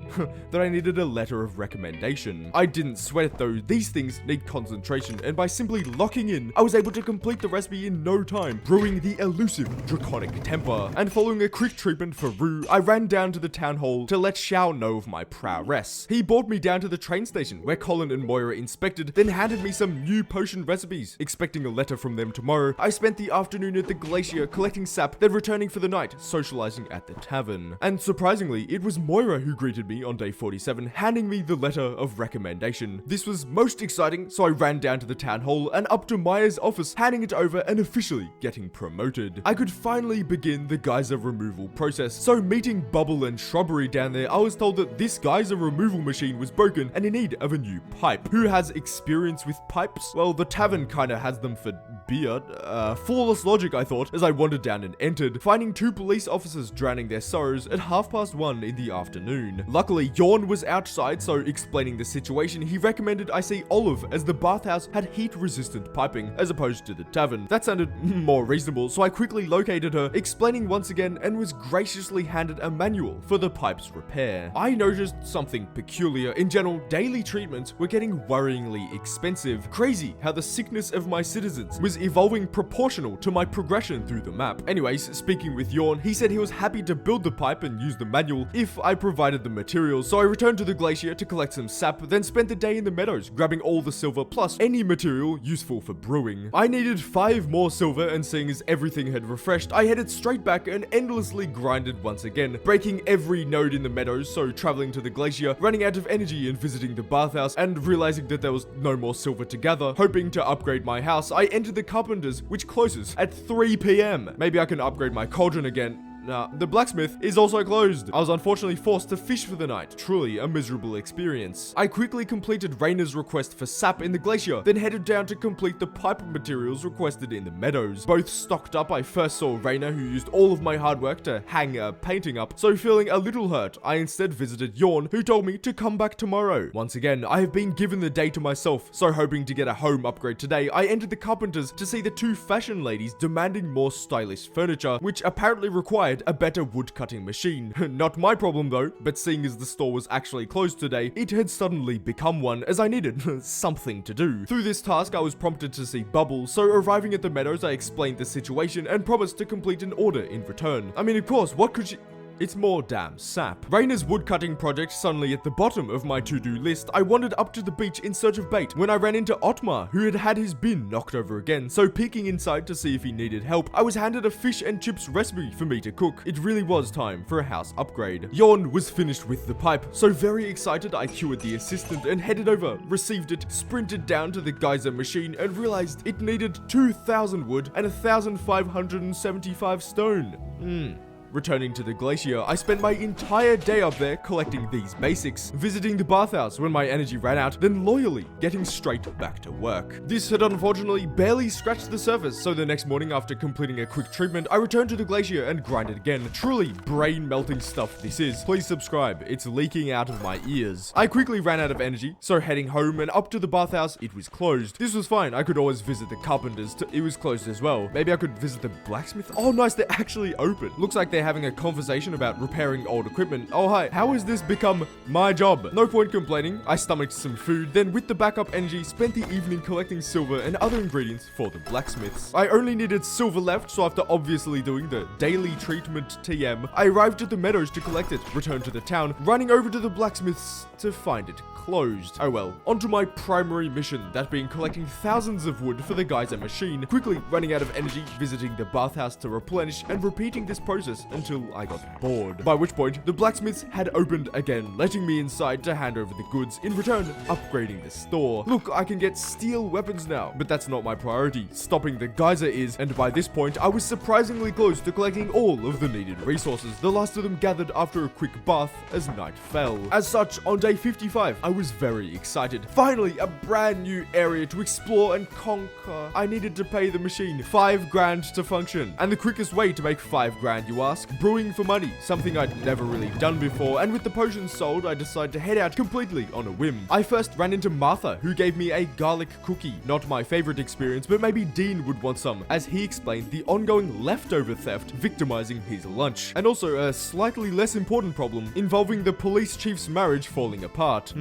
that I needed a letter of recommendation. I didn't sweat it though, these things need concentration, and by simply locking in, I was able to complete the recipe in no time, brewing the elusive draconic temper. And following a quick treatment for Rue, I ran down to the town hall to let Xiao know of my prowess. He brought me down to the train station where Colin and Moira inspected, then handed me some new potion recipes. Expecting a letter from them tomorrow, I spent the afternoon at the glacier collecting sap, then returning for the night, socializing at the tavern. And surprisingly, it was Moira who greeted me on day 47, handing me the letter of recommendation. This was most exciting, so I ran down to the town hall and up to Maya's office, handing it over and officially getting promoted. I could finally begin the geyser removal process, so meeting Bubble and Shrubbery down there, I was told that this geyser removal machine was broken and in need of a new pipe. Who has experience with pipes? Well, the tavern kinda has them for beer. Flawless logic, I thought, as I wandered down and entered, finding two police officers drowning their sorrows at 1:30 in the afternoon. Luckily, Yawn was outside, so explaining the situation, he recommended I see Olive, as the bathhouse had heat-resistant piping, as opposed to the tavern. That sounded more reasonable, so I quickly located her, explaining once again, and was graciously handed a manual for the pipe's repair. I noticed something peculiar. In general, daily treatments were getting worryingly expensive. Crazy how the sickness of my citizens was evolving proportional to my progression through the map. Anyways, speaking with Yawn, he said he was happy to build the pipe and use the manual if I provided the materials, so I returned to the glacier to collect some sap, then spent the day in the meadows, grabbing all the silver plus any material useful for brewing. I needed 5 more silver, and seeing as everything had refreshed, I headed straight back and endlessly grinded once again, breaking every node in the meadows, so traveling to the glacier, running out of energy and visiting the bathhouse, and realizing that there was no more silver to gather. Hoping to upgrade my house, I entered the carpenter's, which closes at 3 PM. Maybe I can upgrade my cauldron again. Nah, the blacksmith is also closed. I was unfortunately forced to fish for the night. Truly a miserable experience. I quickly completed Raina's request for sap in the glacier, then headed down to complete the pipe materials requested in the meadows. Both stocked up, I first saw Raina, who used all of my hard work to hang a painting up, so feeling a little hurt, I instead visited Yawn, who told me to come back tomorrow. Once again, I have been given the day to myself, so hoping to get a home upgrade today, I entered the carpenters to see the two fashion ladies demanding more stylish furniture, which apparently required a better wood cutting machine. Not my problem though, but seeing as the store was actually closed today, it had suddenly become one, as I needed something to do. Through this task, I was prompted to see Bubbles, so arriving at the meadows, I explained the situation and promised to complete an order in return. I mean, of course, what could she... It's more damn sap. Raina's woodcutting project suddenly at the bottom of my to-do list. I wandered up to the beach in search of bait when I ran into Otmar, who had had his bin knocked over again. So peeking inside to see if he needed help, I was handed a fish and chips recipe for me to cook. It really was time for a house upgrade. Yawn was finished with the pipe, so very excited I cured the assistant and headed over, received it, sprinted down to the geyser machine and realized it needed 2,000 wood and 1,575 stone. Returning to the glacier, I spent my entire day up there collecting these basics, visiting the bathhouse when my energy ran out, then loyally getting straight back to work. This had unfortunately barely scratched the surface, so the next morning after completing a quick treatment, I returned to the glacier and grinded again. Truly brain-melting stuff this is. Please subscribe, it's leaking out of my ears. I quickly ran out of energy, so heading home and up to the bathhouse, it was closed. This was fine, I could always visit the carpenters, it was closed as well. Maybe I could visit the blacksmith? Oh nice, they're actually open. Looks like they're having a conversation about repairing old equipment. Oh hi, how has this become my job? No point complaining, I stomached some food, then with the backup energy, spent the evening collecting silver and other ingredients for the blacksmiths. I only needed silver left, so after obviously doing the daily treatment TM, I arrived at the meadows to collect it, returned to the town, running over to the blacksmiths to find it closed. Oh well, onto my primary mission, that being collecting thousands of wood for the geyser machine, quickly running out of energy, visiting the bathhouse to replenish, and repeating this process until I got bored. By which point, the blacksmiths had opened again, letting me inside to hand over the goods, in return, upgrading the store. Look, I can get steel weapons now, but that's not my priority. Stopping the geyser is, and by this point, I was surprisingly close to collecting all of the needed resources, the last of them gathered after a quick bath as night fell. As such, on day 55, I was very excited. Finally, a brand new area to explore and conquer. I needed to pay the machine 5 grand to function. And the quickest way to make 5 grand, you ask? Brewing for money, something I'd never really done before, and with the potions sold, I decided to head out completely on a whim. I first ran into Martha, who gave me a garlic cookie. Not my favorite experience, but maybe Dean would want some, as he explained the ongoing leftover theft victimizing his lunch. And also a slightly less important problem involving the police chief's marriage falling apart.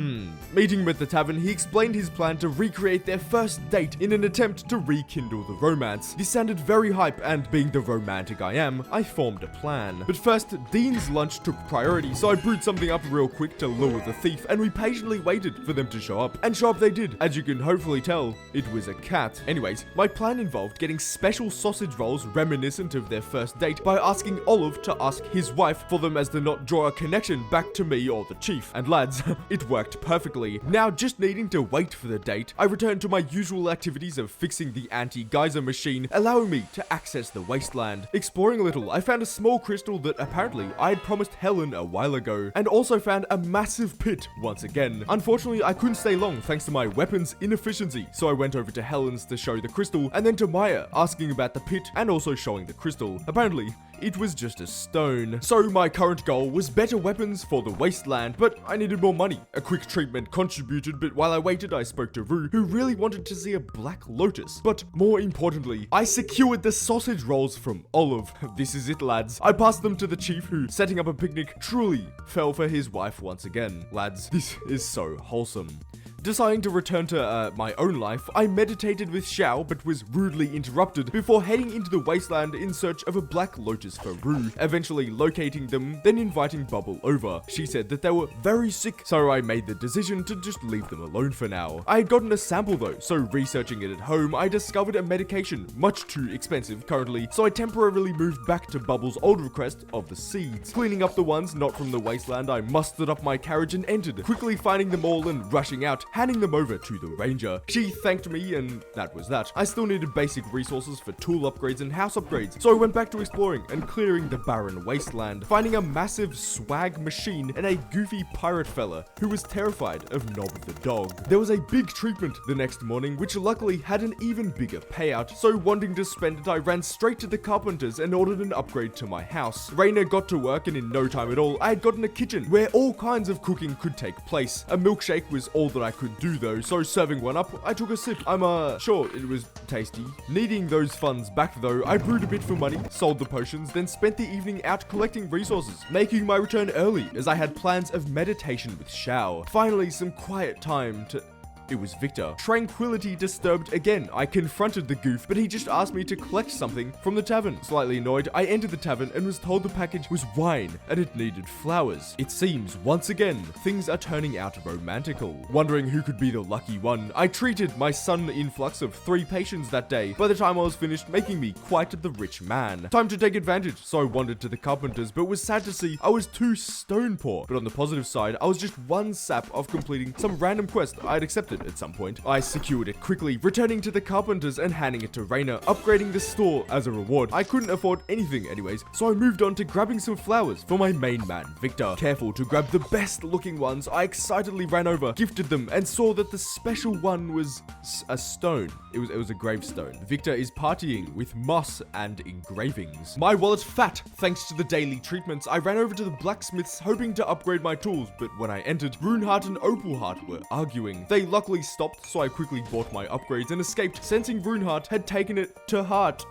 Meeting him at the tavern, he explained his plan to recreate their first date in an attempt to rekindle the romance. This sounded very hype, and being the romantic I am, I formed a plan. But first, Dean's lunch took priority, so I brewed something up real quick to lure the thief, and we patiently waited for them to show up. And show up they did. As you can hopefully tell, it was a cat. Anyways, my plan involved getting special sausage rolls reminiscent of their first date by asking Olive to ask his wife for them as to not draw a connection back to me or the chief. And lads, it worked perfectly. Now, just needing to wait for the date, I returned to my usual activities of fixing the anti-geyser machine, allowing me to access the Wasteland. Exploring a little, I found a small crystal that apparently I had promised Helen a while ago, and also found a massive pit once again. Unfortunately, I couldn't stay long thanks to my weapon's inefficiency, so I went over to Helen's to show the crystal, and then to Maya, asking about the pit and also showing the crystal. Apparently, it was just a stone. So my current goal was better weapons for the Wasteland, but I needed more money. A quick treatment contributed, but while I waited, I spoke to Rue, who really wanted to see a black lotus. But more importantly, I secured the sausage rolls from Olive. This is it, lads. I passed them to the chief, who, setting up a picnic, truly fell for his wife once again. Lads, this is so wholesome. Deciding to return to my own life, I meditated with Xiao, but was rudely interrupted before heading into the Wasteland in search of a black lotus for Rue, eventually locating them, then inviting Bubble over. She said that they were very sick, so I made the decision to just leave them alone for now. I had gotten a sample though, so researching it at home, I discovered a medication, much too expensive currently, so I temporarily moved back to Bubble's old request of the seeds. Cleaning up the ones not from the Wasteland, I mustered up my carriage and entered, quickly finding them all and rushing out, handing them over to the ranger. She thanked me and that was that. I still needed basic resources for tool upgrades and house upgrades, so I went back to exploring and clearing the barren wasteland, finding a massive swag machine and a goofy pirate fella who was terrified of Nob the dog. There was a big treatment the next morning, which luckily had an even bigger payout, so wanting to spend it, I ran straight to the carpenters and ordered an upgrade to my house. Raina got to work and in no time at all, I had gotten a kitchen where all kinds of cooking could take place. A milkshake was all that I could do though, so serving one up, I took a sip. I'm sure it was tasty. Needing those funds back though, I brewed a bit for money, sold the potions, then spent the evening out collecting resources, making my return early as I had plans of meditation with Shao. Finally, some quiet time to... It was Victor. Tranquility disturbed again. I confronted the goof, but he just asked me to collect something from the tavern. Slightly annoyed, I entered the tavern and was told the package was wine and it needed flowers. It seems, once again, things are turning out romantical. Wondering who could be the lucky one, I treated my sudden influx of 3 patients that day, by the time I was finished, making me quite the rich man. Time to take advantage, so I wandered to the carpenters, but was sad to see I was too stone poor. But on the positive side, I was just one sap of completing some random quest I'd accepted at some point. I secured it quickly, returning to the carpenters and handing it to Raina, upgrading the store as a reward. I couldn't afford anything anyways, so I moved on to grabbing some flowers for my main man, Victor. Careful to grab the best looking ones, I excitedly ran over, gifted them, and saw that the special one was a stone. It was a gravestone. Victor is partying with moss and engravings. My wallet's fat, thanks to the daily treatments. I ran over to the blacksmiths, hoping to upgrade my tools, but when I entered, Runeheart and Opalheart were arguing. They luckily stopped, so I quickly bought my upgrades and escaped, sensing Runeheart had taken it to heart.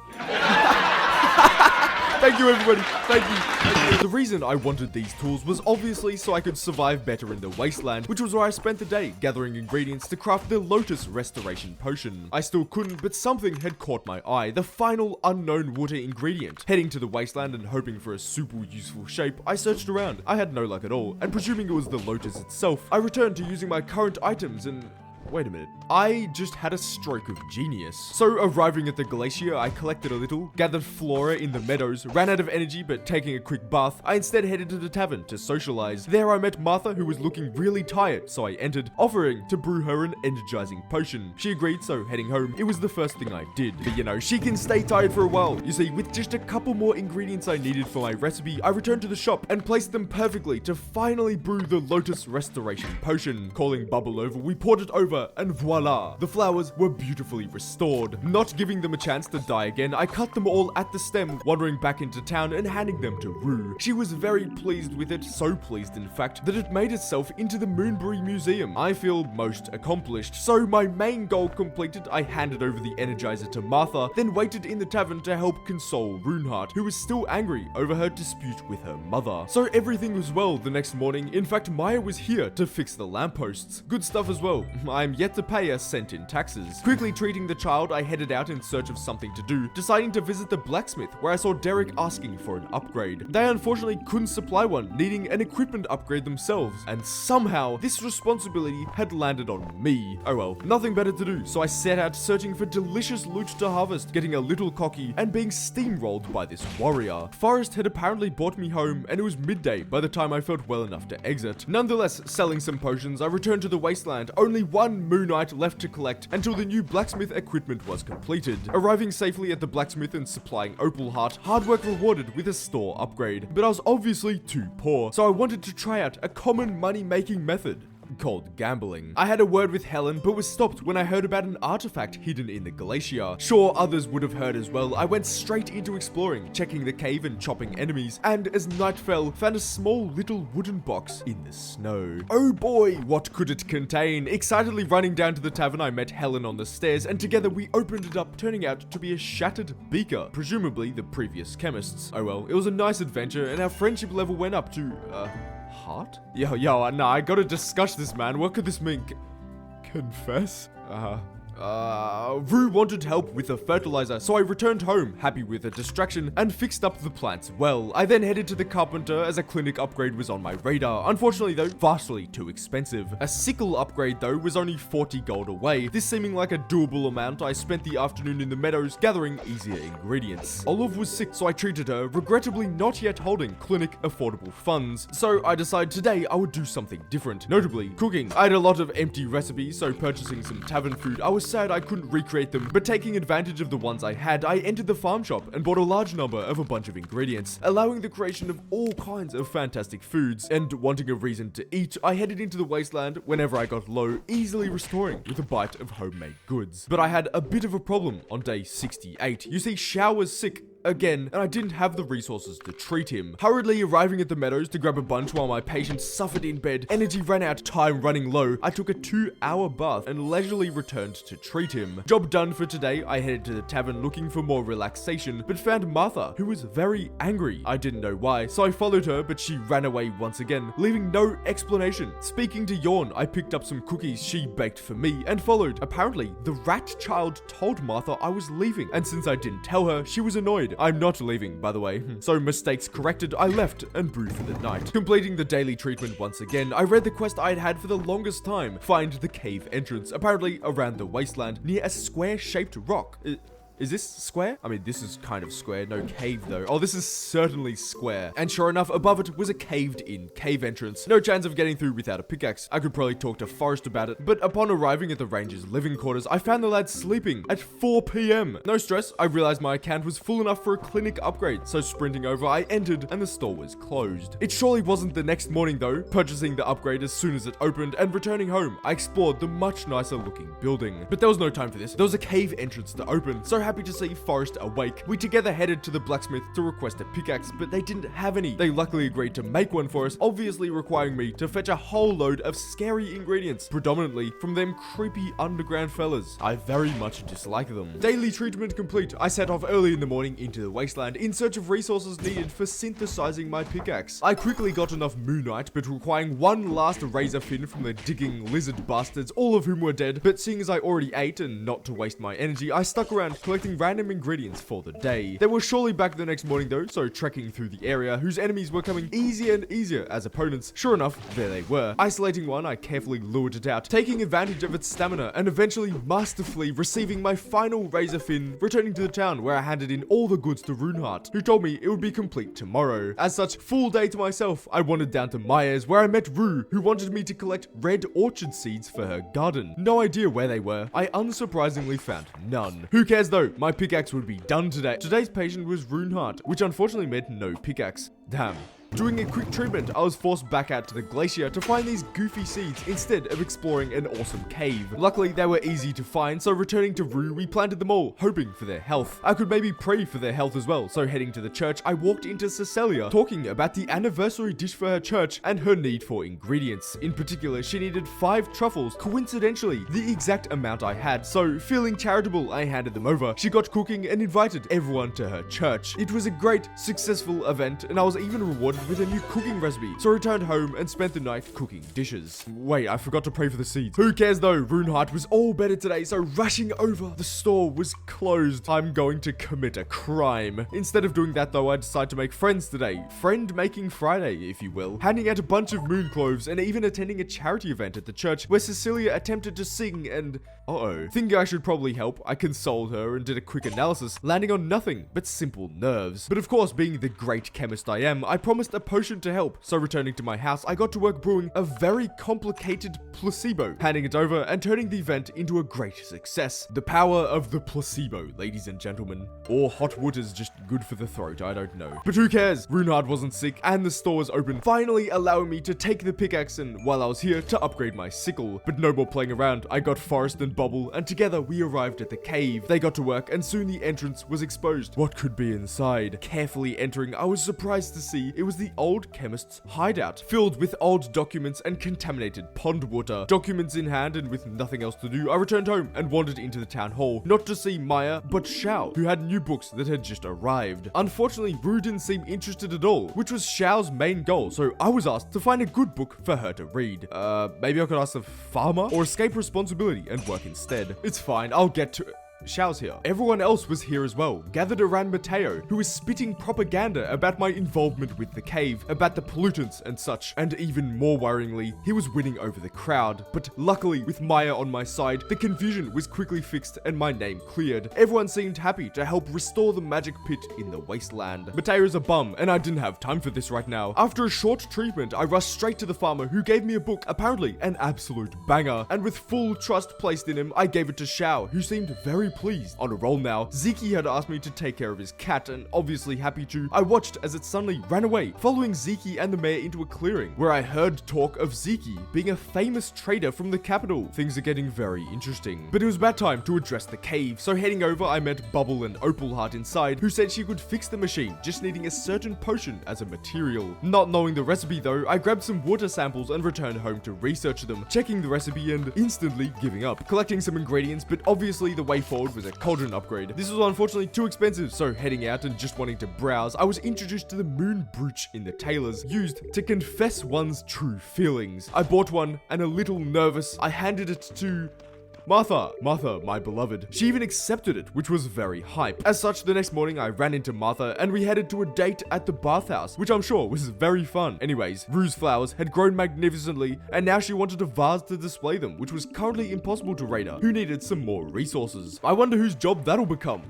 Thank you, everybody. Thank you. The reason I wanted these tools was obviously so I could survive better in the Wasteland, which was where I spent the day gathering ingredients to craft the Lotus Restoration Potion. I still couldn't, but something had caught my eye, the final unknown water ingredient. Heading to the Wasteland and hoping for a super useful shape, I searched around. I had no luck at all, and presuming it was the Lotus itself, I returned to using my current items and... Wait a minute. I just had a stroke of genius. So arriving at the glacier, I collected a little, gathered flora in the meadows, ran out of energy, but taking a quick bath, I instead headed to the tavern to socialize. There I met Martha, who was looking really tired, so I entered, offering to brew her an energizing potion. She agreed, so heading home, it was the first thing I did. But you know, she can stay tired for a while. You see, with just a couple more ingredients I needed for my recipe, I returned to the shop and placed them perfectly to finally brew the Lotus Restoration Potion. Calling Bubble over, we poured it over, and voila, the flowers were beautifully restored. Not giving them a chance to die again, I cut them all at the stem, wandering back into town and handing them to Rue. She was very pleased with it, so pleased in fact, that it made itself into the Moonbury Museum. I feel most accomplished, so my main goal completed, I handed over the Energizer to Martha, then waited in the tavern to help console Runeheart, who was still angry over her dispute with her mother. So everything was well the next morning. In fact, Maya was here to fix the lampposts. Good stuff as well. I'm yet to pay a cent in taxes. Quickly treating the child, I headed out in search of something to do, deciding to visit the blacksmith, where I saw Derek asking for an upgrade. They unfortunately couldn't supply one, needing an equipment upgrade themselves, and somehow this responsibility had landed on me. Oh well, nothing better to do, so I set out searching for delicious loot to harvest, getting a little cocky and being steamrolled by this warrior. Forrest had apparently brought me home, and it was midday by the time I felt well enough to exit. Nonetheless, selling some potions, I returned to the Wasteland, only one moonite left to collect until the new blacksmith equipment was completed. Arriving safely at the blacksmith and supplying Opalheart, hard work rewarded with a store upgrade. But I was obviously too poor, so I wanted to try out a common money-making method called gambling. I had a word with Helen, but was stopped when I heard about an artifact hidden in the glacier. Sure, others would have heard as well. I went straight into exploring, checking the cave and chopping enemies, and as night fell, found a small little wooden box in the snow. Oh boy, what could it contain? Excitedly running down to the tavern, I met Helen on the stairs, and together we opened it up, turning out to be a shattered beaker, presumably the previous chemist's. Oh well, it was a nice adventure, and our friendship level went up to, heart? Yo, nah, I gotta discuss this, man. What could this mean? Confess? Rue wanted help with a fertilizer, so I returned home, happy with a distraction, and fixed up the plants well. I then headed to the carpenter as a clinic upgrade was on my radar. Unfortunately though, vastly too expensive. A sickle upgrade though was only 40 gold away. This seeming like a doable amount, I spent the afternoon in the meadows gathering easier ingredients. Olive was sick, so I treated her, regrettably not yet holding clinic affordable funds. So I decided today I would do something different, notably cooking. I had a lot of empty recipes, so purchasing some tavern food, I was sad I couldn't recreate them, but taking advantage of the ones I had, I entered the farm shop and bought a large number of a bunch of ingredients, allowing the creation of all kinds of fantastic foods. And wanting a reason to eat, I headed into the wasteland whenever I got low, easily restoring with a bite of homemade goods. But I had a bit of a problem on day 68. You see, Shao was sick again, and I didn't have the resources to treat him. Hurriedly arriving at the meadows to grab a bunch while my patient suffered in bed, energy ran out, time running low, I took a 2-hour bath and leisurely returned to treat him. Job done for today, I headed to the tavern looking for more relaxation, but found Martha, who was very angry. I didn't know why, so I followed her, but she ran away once again, leaving no explanation. Speaking to Yawn, I picked up some cookies she baked for me and followed. Apparently, the rat child told Martha I was leaving, and since I didn't tell her, she was annoyed. I'm not leaving, by the way. So mistakes corrected, I left and brewed for the night. Completing the daily treatment once again, I read the quest I'd had for the longest time. Find the cave entrance, apparently around the wasteland, near a square-shaped rock. Is this square? I mean, this is kind of square. No cave, though. Oh, this is certainly square. And sure enough, above it was a caved-in cave entrance. No chance of getting through without a pickaxe. I could probably talk to Forrest about it. But upon arriving at the ranger's living quarters, I found the lad sleeping at 4 p.m. No stress. I realized my account was full enough for a clinic upgrade. So sprinting over, I entered and the store was closed. It surely wasn't the next morning, though. Purchasing the upgrade as soon as it opened and returning home, I explored the much nicer looking building. But there was no time for this. There was a cave entrance to open. So happy to see Forrest awake. We together headed to the blacksmith to request a pickaxe, but they didn't have any. They luckily agreed to make one for us, obviously requiring me to fetch a whole load of scary ingredients, predominantly from them creepy underground fellas. I very much dislike them. Daily treatment complete. I set off early in the morning into the wasteland in search of resources needed for synthesizing my pickaxe. I quickly got enough moonite, but requiring one last razor fin from the digging lizard bastards, all of whom were dead. But seeing as I already ate and not to waste my energy, I stuck around collecting random ingredients for the day. They were surely back the next morning though, so trekking through the area whose enemies were coming easier and easier as opponents. Sure enough, there they were. Isolating one, I carefully lured it out, taking advantage of its stamina and eventually masterfully receiving my final razor fin, returning to the town where I handed in all the goods to Runeheart, who told me it would be complete tomorrow. As such, full day to myself, I wandered down to Myers where I met Rue, who wanted me to collect red orchard seeds for her garden. No idea where they were. I unsurprisingly found none. Who cares though, my pickaxe would be done today. Today's patient was Runeheart, which unfortunately meant no pickaxe. Damn. Doing a quick treatment, I was forced back out to the glacier to find these goofy seeds instead of exploring an awesome cave. Luckily, they were easy to find, so returning to Rue, we planted them all, hoping for their health. I could maybe pray for their health as well, so heading to the church, I walked into Cecilia, talking about the anniversary dish for her church and her need for ingredients. In particular, she needed 5 truffles, coincidentally, the exact amount I had, so feeling charitable, I handed them over. She got cooking and invited everyone to her church. It was a great, successful event, and I was even rewarded with a new cooking recipe, so I returned home and spent the night cooking dishes. Wait, I forgot to pray for the seeds. Who cares though, Runeheart was all better today, so rushing over, the store was closed. I'm going to commit a crime. Instead of doing that though, I decided to make friends today. Friend making Friday, if you will. Handing out a bunch of moon cloves and even attending a charity event at the church where Cecilia attempted to sing and... Thinking I should probably help, I consoled her and did a quick analysis, landing on nothing but simple nerves. But of course, being the great chemist I am, I promised a potion to help. So returning to my house, I got to work brewing a very complicated placebo, handing it over and turning the event into a great success. The power of the placebo, ladies and gentlemen. Or hot water is just good for the throat, I don't know. But who cares? Runeheart wasn't sick and the store was open, finally allowing me to take the pickaxe and, while I was here, to upgrade my sickle. But no more playing around. I got Forrest and Bubble, and together we arrived at the cave. They got to work, and soon the entrance was exposed. What could be inside? Carefully entering, I was surprised to see it was the old chemist's hideout, filled with old documents and contaminated pond water. Documents in hand and with nothing else to do, I returned home and wandered into the town hall, not to see Maya, but Xiao, who had new books that had just arrived. Unfortunately, Rue didn't seem interested at all, which was Xiao's main goal, so I was asked to find a good book for her to read. Maybe I could ask the farmer? Or escape responsibility and work instead. It's fine, I'll get to it. Xiao's here. Everyone else was here as well, gathered around Mateo, who was spitting propaganda about my involvement with the cave, about the pollutants and such, and even more worryingly, he was winning over the crowd. But luckily, with Maya on my side, the confusion was quickly fixed and my name cleared. Everyone seemed happy to help restore the magic pit in the Wasteland. Mateo's a bum, and I didn't have time for this right now. After a short treatment, I rushed straight to the farmer, who gave me a book, apparently an absolute banger, and with full trust placed in him, I gave it to Xiao, who seemed very pleased. On a roll now, Ziki had asked me to take care of his cat, and obviously happy to, I watched as it suddenly ran away, following Ziki and the mayor into a clearing, where I heard talk of Ziki being a famous trader from the capital. Things are getting very interesting. But it was about time to address the cave, so heading over, I met Bubble and Opal Heart inside, who said she could fix the machine, just needing a certain potion as a material. Not knowing the recipe though, I grabbed some water samples and returned home to research them, checking the recipe and instantly giving up, collecting some ingredients, but obviously the way forward was a Cauldron upgrade. This was unfortunately too expensive, so heading out and just wanting to browse, I was introduced to the moon brooch in the tailors, used to confess one's true feelings. I bought one, and a little nervous, I handed it to Martha, my beloved. She even accepted it, which was very hype. As such, the next morning I ran into Martha and we headed to a date at the bathhouse, which I'm sure was very fun. Anyways, Rue's flowers had grown magnificently and now she wanted a vase to display them, which was currently impossible to Raina, who needed some more resources. I wonder whose job that'll become.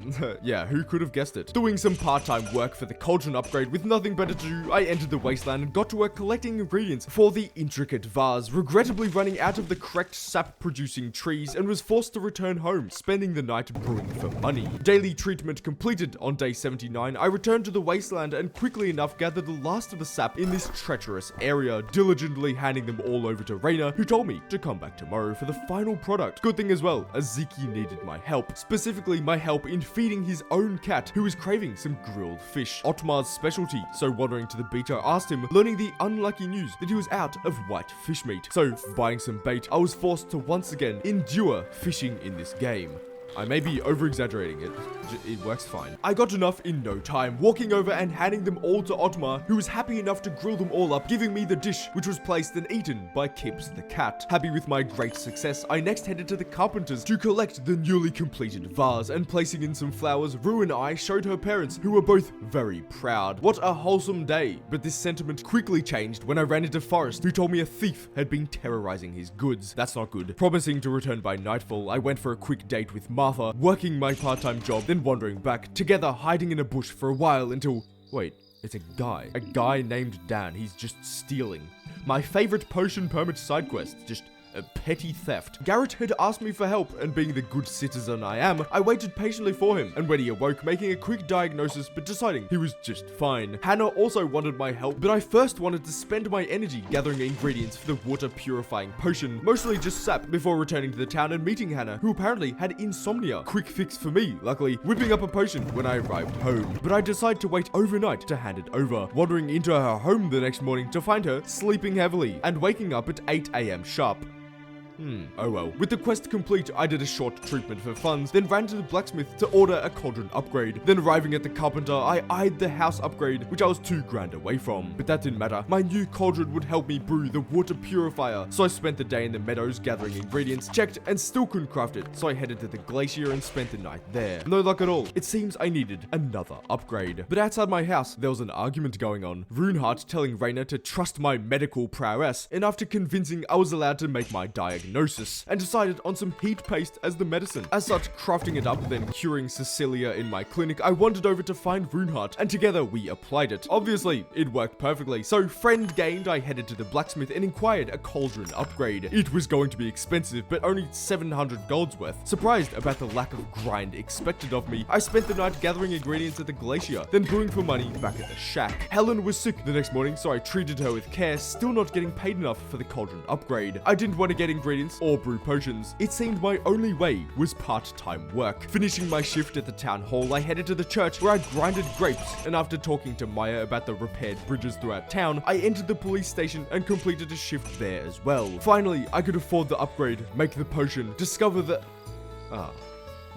Yeah, who could have guessed it? Doing some part-time work for the Cauldron upgrade with nothing better to do, I entered the Wasteland and got to work collecting ingredients for the intricate vase, regrettably running out of the correct sap-producing trees and was forced to return home, spending the night brewing for money. Daily treatment completed on day 79, I returned to the Wasteland and quickly enough gathered the last of the sap in this treacherous area, diligently handing them all over to Raina, who told me to come back tomorrow for the final product. Good thing as well, as Ziki needed my help, specifically my help in feeding his own cat, who was craving some grilled fish, Otmar's specialty. So wandering to the beach, I asked him, learning the unlucky news that he was out of white fish meat. So buying some bait, I was forced to once again endure fishing in this game. I may be over-exaggerating it. It works fine. I got enough in no time, walking over and handing them all to Otmar, who was happy enough to grill them all up, giving me the dish, which was placed and eaten by Kips the cat. Happy with my great success, I next headed to the carpenters to collect the newly completed vase, and placing in some flowers, Rue and I showed her parents, who were both very proud. What a wholesome day, but this sentiment quickly changed when I ran into Forrest, who told me a thief had been terrorizing his goods. That's not good. Promising to return by nightfall, I went for a quick date with Martha, working my part-time job, then wandering back, together hiding in a bush for a while until... Wait, it's a guy. A guy named Dan. He's just stealing. My favorite potion permit side quest. Just a petty theft. Garrett had asked me for help, and being the good citizen I am, I waited patiently for him, and when he awoke, making a quick diagnosis, but deciding he was just fine. Hannah also wanted my help, but I first wanted to spend my energy gathering ingredients for the water purifying potion, mostly just sap, before returning to the town and meeting Hannah, who apparently had insomnia. Quick fix for me, luckily, whipping up a potion when I arrived home. But I decided to wait overnight to hand it over, wandering into her home the next morning to find her sleeping heavily, and waking up at 8 AM sharp. Oh well. With the quest complete, I did a short treatment for funds, then ran to the blacksmith to order a Cauldron upgrade. Then arriving at the carpenter, I eyed the house upgrade, which I was $2,000 away from. But that didn't matter. My new Cauldron would help me brew the water purifier. So I spent the day in the meadows gathering ingredients, checked, and still couldn't craft it. So I headed to the glacier and spent the night there. No luck at all. It seems I needed another upgrade. But outside my house, there was an argument going on. Runeheart telling Raina to trust my medical prowess, and after convincing, I was allowed to make my diagnosis, and decided on some heat paste as the medicine. As such, crafting it up, then curing Cecilia in my clinic, I wandered over to find Runeheart, and together we applied it. Obviously, it worked perfectly, so friend gained, I headed to the blacksmith and inquired a Cauldron upgrade. It was going to be expensive, but only 700 gold's worth. Surprised about the lack of grind expected of me, I spent the night gathering ingredients at the glacier, then brewing for money back at the shack. Helen was sick the next morning, so I treated her with care, still not getting paid enough for the Cauldron upgrade. I didn't want to get ingredients ingredients or brew potions. It seemed my only way was part-time work. Finishing my shift at the town hall, I headed to the church where I grinded grapes, and after talking to Maya about the repaired bridges throughout town, I entered the police station and completed a shift there as well. Finally, I could afford the upgrade, make the potion, discover that...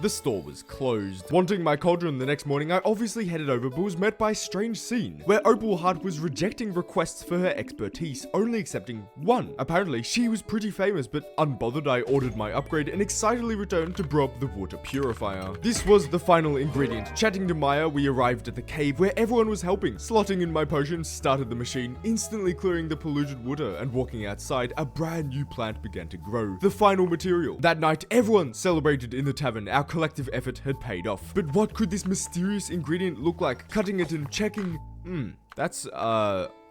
the store was closed. Wanting my Cauldron the next morning, I obviously headed over but was met by a strange scene, where Opal Heart was rejecting requests for her expertise, only accepting one. Apparently, she was pretty famous, but unbothered, I ordered my upgrade and excitedly returned to brew up the water purifier. This was the final ingredient. Chatting to Maya, we arrived at the cave where everyone was helping. Slotting in my potion, started the machine, instantly clearing the polluted water, and walking outside, a brand new plant began to grow. The final material. That night, everyone celebrated in the tavern. Our collective effort had paid off. But what could this mysterious ingredient look like? Cutting it and checking... that's,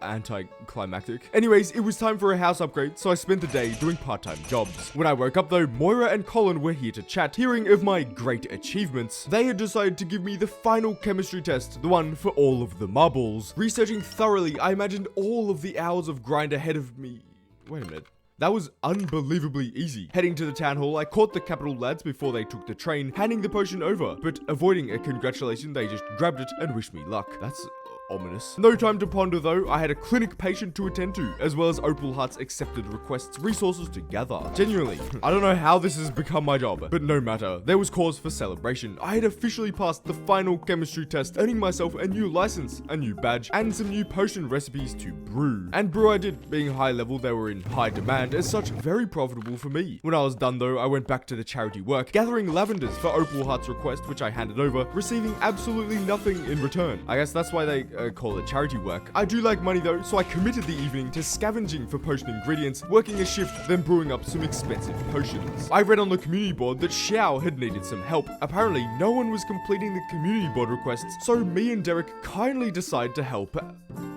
anticlimactic. Anyways, it was time for a house upgrade, so I spent the day doing part-time jobs. When I woke up though, Moira and Colin were here to chat. Hearing of my great achievements, they had decided to give me the final chemistry test, the one for all of the marbles. Researching thoroughly, I imagined all of the hours of grind ahead of me. Wait a minute. That was unbelievably easy. Heading to the town hall, I caught the capital lads before they took the train, handing the potion over, but avoiding a congratulation, they just grabbed it and wished me luck. That's ominous. No time to ponder though, I had a clinic patient to attend to, as well as Opal Heart's accepted requests, resources to gather. Genuinely, I don't know how this has become my job, but no matter, there was cause for celebration. I had officially passed the final chemistry test, earning myself a new license, a new badge, and some new potion recipes to brew. And brew I did, being high level, they were in high demand, as such very profitable for me. When I was done though, I went back to the charity work, gathering lavenders for Opal Heart's request, which I handed over, receiving absolutely nothing in return. I guess that's why they call it charity work. I do like money though, so I committed the evening to scavenging for potion ingredients, working a shift, then brewing up some expensive potions. I read on the community board that Xiao had needed some help. Apparently, no one was completing the community board requests, so me and Derek kindly decided to help.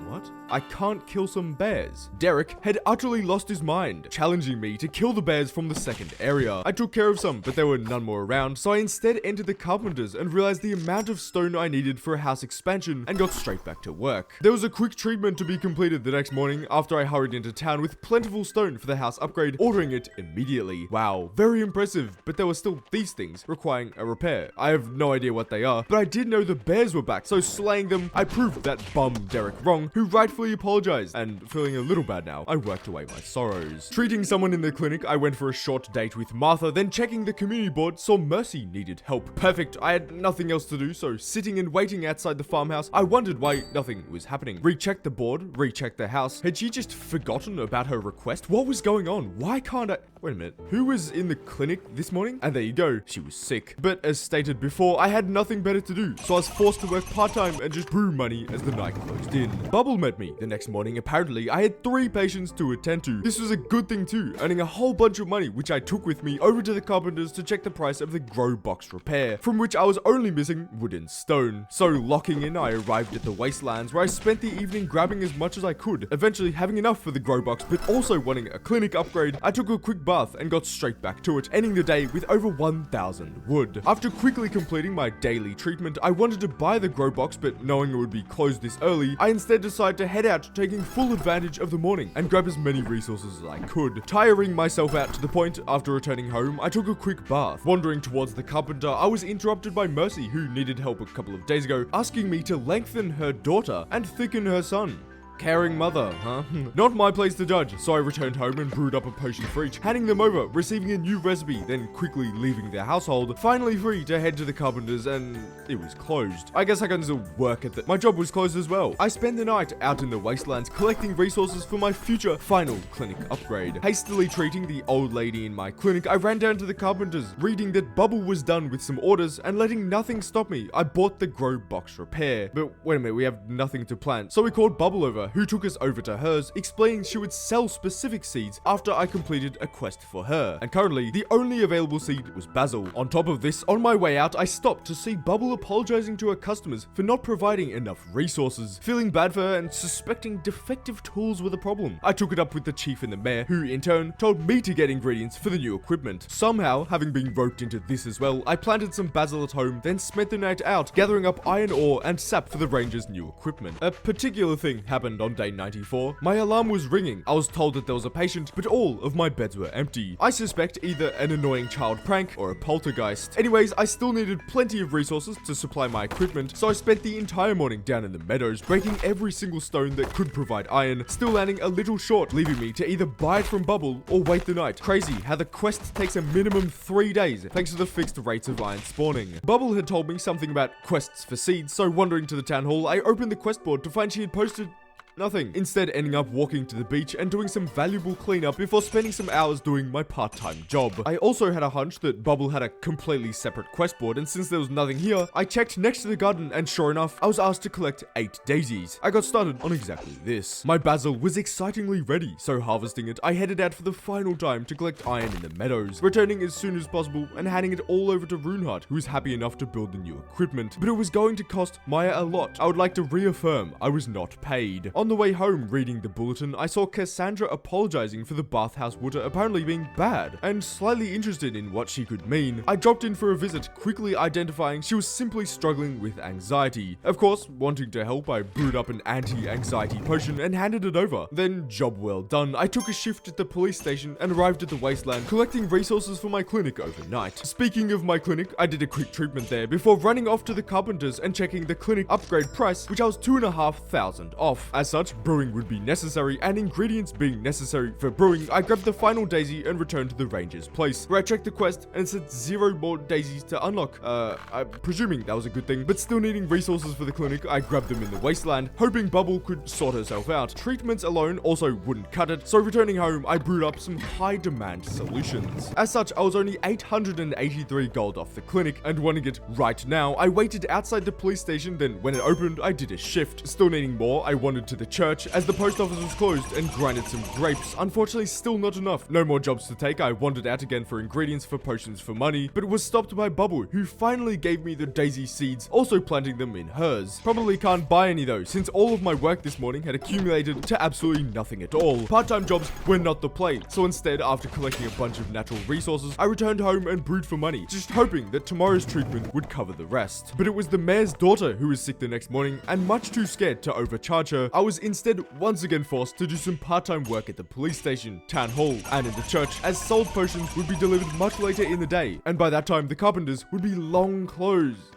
What? I can't kill some bears. Derek had utterly lost his mind, challenging me to kill the bears from the second area. I took care of some, but there were none more around, so I instead entered the carpenters and realized the amount of stone I needed for a house expansion and got straight back to work. There was a quick treatment to be completed the next morning after I hurried into town with plentiful stone for the house upgrade, ordering it immediately. Wow, very impressive, but there were still these things requiring a repair. I have no idea what they are, but I did know the bears were back, so slaying them, I proved that bum Derek wrong, who rightfully apologized, and feeling a little bad now, I worked away my sorrows. Treating someone in the clinic, I went for a short date with Martha, then checking the community board, saw Mercy needed help. Perfect, I had nothing else to do, so sitting and waiting outside the farmhouse, I wondered why nothing was happening. Rechecked the board, rechecked the house. Had she just forgotten about her request? What was going on? Why can't I... Wait a minute, who was in the clinic this morning? And there you go, she was sick. But as stated before, I had nothing better to do, so I was forced to work part-time and just brew money as the night closed in. Bubble met me the next morning. Apparently, I had 3 patients to attend to. This was a good thing too, earning a whole bunch of money, which I took with me over to the carpenters to check the price of the grow box repair, from which I was only missing wood and stone. So locking in, I arrived at the Wastelands, where I spent the evening grabbing as much as I could, eventually having enough for the grow box, but also wanting a clinic upgrade. I took a quick bath and got straight back to it, ending the day with over 1,000 wood. After quickly completing my daily treatment, I wanted to buy the grow box, but knowing it would be closed this early, I instead decided to head out, taking full advantage of the morning and grab as many resources as I could. Tiring myself out to the point, after returning home, I took a quick bath. Wandering towards the carpenter, I was interrupted by Mercy, who needed help a couple of days ago, asking me to lengthen her daughter and thicken her son. Caring mother, huh? Not my place to judge, so I returned home and brewed up a potion for each, handing them over, receiving a new recipe, then quickly leaving their household, finally free to head to the carpenters, and it was closed. I guess I can still work at the... My job was closed as well. I spent the night out in the Wastelands collecting resources for my future final clinic upgrade. Hastily treating the old lady in my clinic, I ran down to the carpenters, reading that Bubble was done with some orders, and letting nothing stop me, I bought the grow box repair. But wait a minute, we have nothing to plant. So we called Bubble over, who took us over to hers, explaining she would sell specific seeds after I completed a quest for her. And currently, the only available seed was basil. On top of this, on my way out, I stopped to see Bubble apologizing to her customers for not providing enough resources. Feeling bad for her and suspecting defective tools were the problem, I took it up with the chief and the mayor, who in turn told me to get ingredients for the new equipment. Somehow, having been roped into this as well, I planted some basil at home, then spent the night out gathering up iron ore and sap for the ranger's new equipment. A particular thing happened returned on day 94, my alarm was ringing. I was told that there was a patient, but all of my beds were empty. I suspect either an annoying child prank or a poltergeist. Anyways, I still needed plenty of resources to supply my equipment, so I spent the entire morning down in the meadows, breaking every single stone that could provide iron, still landing a little short, leaving me to either buy it from Bubble or wait the night. Crazy how the quest takes a minimum 3 days, thanks to the fixed rates of iron spawning. Bubble had told me something about quests for seeds, so wandering to the town hall, I opened the quest board to find she had posted nothing. Instead, ending up walking to the beach and doing some valuable cleanup before spending some hours doing my part-time job. I also had a hunch that Bubble had a completely separate quest board, and since there was nothing here, I checked next to the garden, and sure enough, I was asked to collect 8 daisies. I got started on exactly this. My basil was excitingly ready, so harvesting it, I headed out for the final time to collect iron in the meadows, returning as soon as possible and handing it all over to Runeheart, who was happy enough to build the new equipment. But it was going to cost Maya a lot. I would like to reaffirm I was not paid. On the way home, reading the bulletin, I saw Cassandra apologizing for the bathhouse water apparently being bad, and slightly interested in what she could mean. I dropped in for a visit, quickly identifying she was simply struggling with anxiety. Of course, wanting to help, I brewed up an anti-anxiety potion and handed it over. Then, job well done, I took a shift at the police station and arrived at the Wasteland, collecting resources for my clinic overnight. Speaking of my clinic, I did a quick treatment there before running off to the carpenters and checking the clinic upgrade price, which I was 2,500 off. As such, brewing would be necessary, and ingredients being necessary for brewing, I grabbed the final daisy and returned to the ranger's place, where I checked the quest and it said 0 more daisies to unlock. I'm presuming that was a good thing, but still needing resources for the clinic, I grabbed them in the Wasteland, hoping Bubble could sort herself out. Treatments alone also wouldn't cut it, so returning home, I brewed up some high demand solutions. As such, I was only 883 gold off the clinic, and wanting it right now, I waited outside the police station, then when it opened, I did a shift. Still needing more, I wandered to the church, as the post office was closed, and grinded some grapes. Unfortunately, still not enough. No more jobs to take, I wandered out again for ingredients for potions for money, but was stopped by Bubble, who finally gave me the daisy seeds, also planting them in hers. Probably can't buy any though, since all of my work this morning had accumulated to absolutely nothing at all. Part-time jobs were not the play, so instead, after collecting a bunch of natural resources, I returned home and brewed for money, just hoping that tomorrow's treatment would cover the rest. But it was the mayor's daughter who was sick the next morning, and much too scared to overcharge her, I was instead once again forced to do some part-time work at the police station, town hall, and in the church, as sold potions would be delivered much later in the day, and by that time the carpenters would be long closed.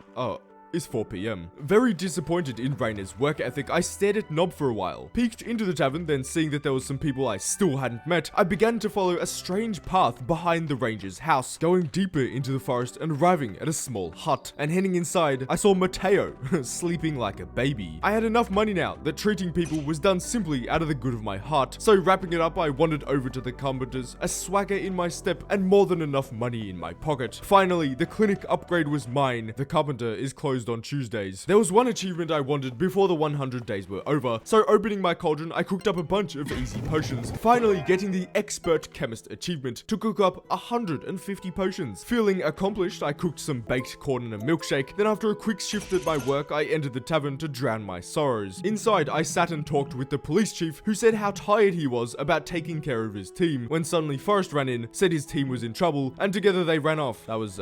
It's 4 PM. Very disappointed in Rainer's work ethic, I stared at Nob for a while. Peeked into the tavern, then seeing that there was some people I still hadn't met, I began to follow a strange path behind the ranger's house, going deeper into the forest and arriving at a small hut. And heading inside, I saw Mateo, sleeping like a baby. I had enough money now that treating people was done simply out of the good of my heart, so wrapping it up, I wandered over to the carpenters, a swagger in my step and more than enough money in my pocket. Finally, the clinic upgrade was mine. The carpenter is closed on Tuesdays. There was one achievement I wanted before the 100 days were over, so opening my cauldron, I cooked up a bunch of easy potions, finally getting the expert chemist achievement to cook up 150 potions. Feeling accomplished, I cooked some baked corn and a milkshake, then after a quick shift at my work, I entered the tavern to drown my sorrows. Inside, I sat and talked with the police chief, who said how tired he was about taking care of his team, when suddenly Forrest ran in, said his team was in trouble, and together they ran off. That was,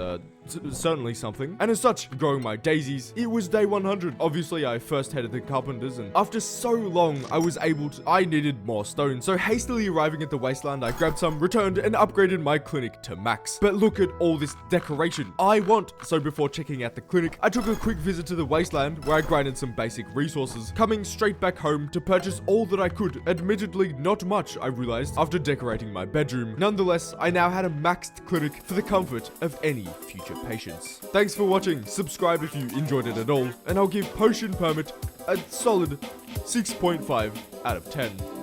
certainly something. And as such, growing my daisies, it was day 100. Obviously, I first headed the carpenters, and after so long, I needed more stone. So hastily arriving at the Wasteland, I grabbed some, returned, and upgraded my clinic to max. But look at all this decoration I want. So before checking out the clinic, I took a quick visit to the Wasteland, where I grinded some basic resources, coming straight back home to purchase all that I could. Admittedly, not much, I realized, after decorating my bedroom. Nonetheless, I now had a maxed clinic for the comfort of any future patients. Thanks for watching, subscribe if you enjoyed it at all, and I'll give Potion Permit a solid 6.5 out of 10.